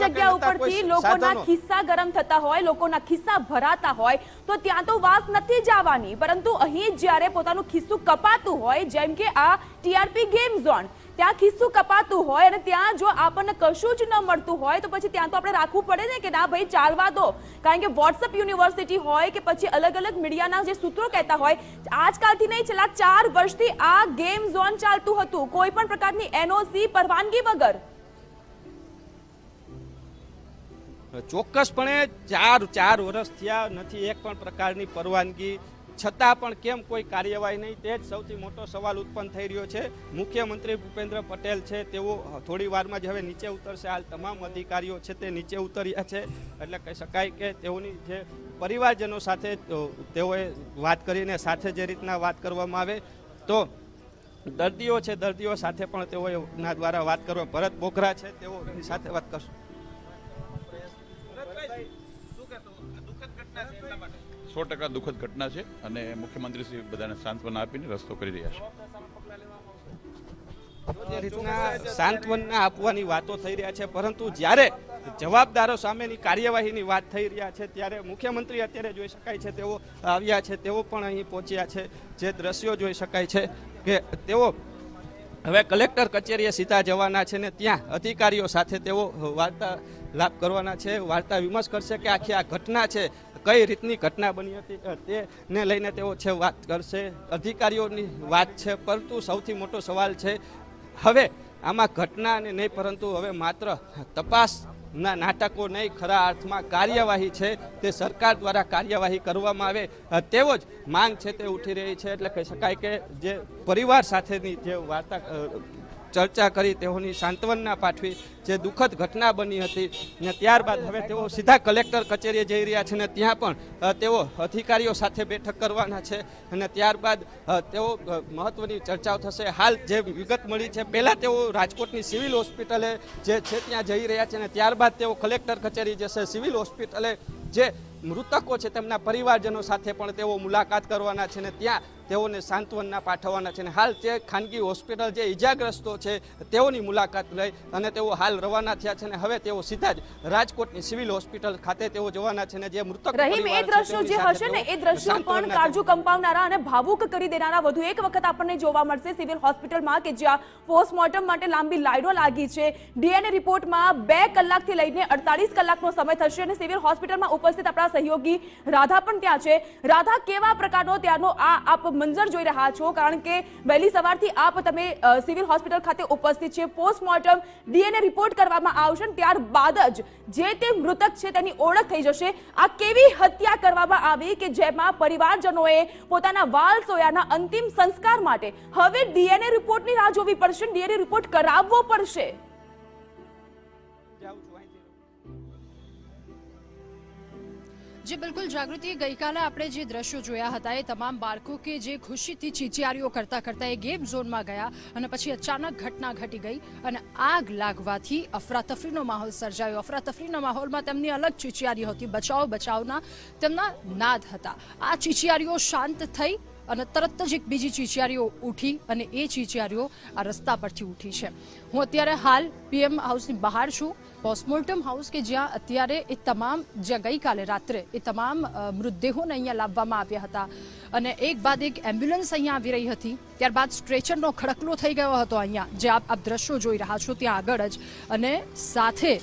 જગ્યા ઉપરથી લોકોના ખિસ્સા ગરમ થતા હોય, લોકોના ખિસ્સા ભરાતા હોય, તો ત્યાં તો વાત નથી જવાની. પરંતુ અહીં જ્યારે પોતાનું ખિસ્સું કપાતું હોય, જેમ કે આ TRP ગેમ ઝોન, ત્યાં ખિસ્સું કપાતું હોય અને ત્યાં જો આપણને કશું જ ન મળતું હોય તો પછી ત્યાં તો આપણે રાખવું પડે ને કે ના ભાઈ ચાલવા દો. કારણ કે વોટ્સઅપ યુનિવર્સિટી હોય કે પછી અલગ અલગ મીડિયાના જે સૂત્રો કહેતા હોય, આજકાલથી નહીં, છેલ્લા 4 વર્ષથી આ ગેમ ઝોન ચાલતું હતું, કોઈ પણ પ્રકારની NOC પરવાનગી વગર. ચોક્કસપણે 4 વર્ષ થયા નથી, એક પણ પ્રકારની પરવાનગી છતાં પણ કેમ કોઈ કાર્યવાહી નહીં, તે જ સૌથી મોટો સવાલ ઉત્પન્ન થઈ રહ્યો છે. મુખ્યમંત્રી ભૂપેન્દ્ર પટેલ છે, તેઓ થોડી વારમાં જ હવે નીચે ઉતરશે. હાલ તમામ અધિકારીઓ છે તે નીચે ઉતર્યા છે, એટલે કહી શકાય કે તેઓની જે પરિવારજનો સાથે તેઓએ વાત કરીને, સાથે જે રીતના વાત કરવામાં આવે તો દર્દીઓ છે, દર્દીઓ સાથે પણ તેઓના દ્વારા વાત કરવા. ભરત બોઘરા છે, તેઓની સાથે વાત કરશું. 100% દુઃખદ ઘટના છે અને મુખ્યમંત્રી શ્રી બધાને સાંત્વના આપીને રસ્તો કરી રહ્યા છે. જે રીતના સાંત્વના આપવાની વાતો થઈ રહ્યા છે, પરંતુ જ્યારે જવાબદારો સામેની કાર્યવાહીની વાત થઈ રહ્યા છે ત્યારે મુખ્યમંત્રી અત્યારે જોઈ શકાય છે તેઓ આવ્યા છે, તેઓ પણ અહીં પહોંચ્યા છે. જે દ્રશ્યો જોઈ શકાય છે કે તેઓ હવે કલેક્ટર કચેરીએ સીધા જવાના છે ને ત્યાં અધિકારીઓ સાથે તેઓ વાર્તાલાપ કરવાના છે, વાર્તા વિમર્શ કરશે કે આખી આ ઘટના છે કઈ રીતની ઘટના બની હતી તેને લઈને તેઓ છે વાત કરશે. અધિકારીઓની વાત છે, પરંતુ સૌથી મોટો સવાલ છે હવે આમાં ઘટના ને નહીં, પરંતુ હવે માત્ર તપાસના નાટકો નહીં, ખરા અર્થમાં કાર્યવાહી છે તે સરકાર દ્વારા કાર્યવાહી કરવામાં આવે તેવો જ માંગ છે તે ઉઠી રહી છે. એટલે કહી શકાય કે જે પરિવાર સાથેની જે વાર્તા ચર્ચા કરી, તેઓની સાંત્વના પાઠવી, જે દુઃખદ ઘટના બની હતી ને ત્યારબાદ હવે તેઓ સીધા કલેક્ટર કચેરીએ જઈ રહ્યા છે ને ત્યાં પણ તેઓ અધિકારીઓ સાથે બેઠક કરવાના છે અને ત્યારબાદ તેઓ મહત્વની ચર્ચાઓ થશે. હાલ જે વિગત મળી છે, પહેલાં તેઓ રાજકોટની સિવિલ હોસ્પિટલે જે છે ત્યાં જઈ રહ્યા છે અને ત્યારબાદ તેઓ કલેક્ટર કચેરી જશે. સિવિલ હોસ્પિટલે જે મૃતકો છે તેમના પરિવારજનો સાથે પણ તેઓ મુલાકાત કરવાના છે ને ત્યાં તેઓને સાંત્વના પાઠવવાના છે. હાલ જે ખાનગી હોસ્પિટલ જે ઇજાગ્રસ્તો છે તેઓની મુલાકાત લઈ અને તેઓ હાલ રવાના થયા છે ને હવે તેઓ સીધા જ રાજકોટની સિવિલ હોસ્પિટલ ખાતે તેઓ જવાના છે ને જે મૃતક રહીમ, એ દ્રશ્યો જે હશે ને એ દ્રશ્યો પણ કાળજુ કંપાવનારા અને ભાવુક કરી દેનારા વધુ એક વખત આપણને જોવા મળશે સિવિલ હોસ્પિટલમાં કે જ્યાં પોસ્ટમોર્ટમ માટે લાંબી લાઈનો લાગી છે. DNA રિપોર્ટમાં 2 કલાકથી લઈને 48 કલાકનો સમય થશે અને સિવિલ હોસ્પિટલમાં ઉપસ્થિત આપણા સહયોગી રાધા પણ ત્યાં છે. રાધા, કેવા પ્રકારનો ત્યાંનો આપ મંજર જોઈ રહ્યા છો? કારણ કે વહેલી સવારથી તમે સિવિલ હોસ્પિટલ ખાતે ઉપસ્થિત છે. પોસ્ટમોર્ટમ DNA રિપોર્ટ કરવામાં આવશે ત્યારબાદ જ જે તે મૃતક છે તેની ઓળખ થઈ જશે. આ કેવી હત્યા કરવામાં આવી કે જેમાં પરિવારજનોએ પોતાના વાલ સોયાના અંતિમ સંસ્કાર માટે હવે DNA રિપોર્ટની રાહ જોવી પડશે, DNA રિપોર્ટ કરાવવો પડશે. જે બિલકુલ જાગૃતિ, ગઈકાલે આપણે જે દ્રશ્યો જોયા હતા એ તમામ બાળકો કે જે ખુશીથી ચીચિયારીઓ કરતા કરતા એ ગેમ ઝોનમાં ગયા અને પછી અચાનક ઘટના ઘટી ગઈ અને આગ લાગવાથી અફરાતફરીનો માહોલ સર્જાયો. અફરાતફરીના માહોલમાં તેમની અલગ ચીચિયારી હતી, બચાવ બચાવના તેમના નાદ હતા. આ ચીચિયારીઓ શાંત થઈ અને તરત જ એક બીજી ચીચિયારીઓ ઉઠી અને એ ચીચિયારીઓ આ રસ્તા પરથી ઉઠી છે. હું અત્યારે હાલ પીએમ હાઉસની બહાર છું, પોસ્ટમોર્ટમ હાઉસ કે જ્યાં અત્યારે એ તમામ જ્યાં ગઈકાલે રાત્રે એ તમામ મૃતદેહોને અહીંયા લાવવામાં આવ્યા હતા અને એક બાદ એક એમ્બ્યુલન્સ અહીંયા આવી રહી હતી. ત્યારબાદ સ્ટ્રેચરનો ખડકલો થઈ ગયો હતો અહીંયા જે આપ દ્રશ્યો જોઈ રહ્યા છો ત્યાં આગળ જ. અને સાથે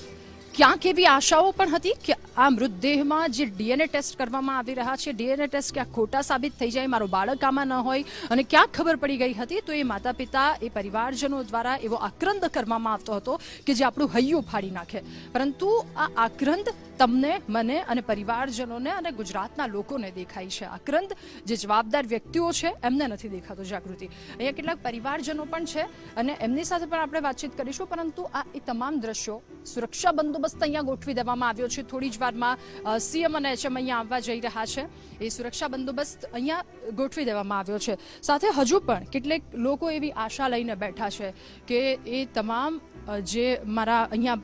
ક્યાંક એવી આશાઓ પણ હતી કે આ મૃતદેહમાં જે ડીએનએ ટેસ્ટ કરવામાં આવી રહ્યા છે, ડીએનએ ટેસ્ટ ક્યાંક ખોટા સાબિત થઈ જાય, મારો બાળક આમાં ન હોય, અને ક્યાંક ખબર પડી ગઈ હતી તો એ માતા પિતા, એ પરિવારજનો દ્વારા એવો આક્રંદ કરવામાં આવતો હતો કે જે આપણું હૈયું ફાડી નાખે. પરંતુ આ આક્રંદ તમને, મને અને પરિવારજનોને અને ગુજરાતના લોકોને દેખાય છે. આક્રંદ જે જવાબદાર વ્યક્તિઓ છે એમને નથી દેખાતો. જાગૃતિ, અહીંયા કેટલાક પરિવારજનો પણ છે અને એમની સાથે પણ આપણે વાતચીત કરીશું. પરંતુ આ એ તમામ દ્રશ્યો, સુરક્ષા બંદોબસ્ત અહીંયા ગોઠવી દેવામાં આવ્યો છે. થોડી જ વારમાં સીએમ અને એચએમ અહીંયા આવવા જઈ રહ્યા છે. એ સુરક્ષા બંદોબસ્ત અહીંયા ગોઠવી દેવામાં આવ્યો છે. સાથે હજુ પણ કેટલાક લોકો એવી આશા લઈને બેઠા છે કે એ તમામ જે મારા અહીંયા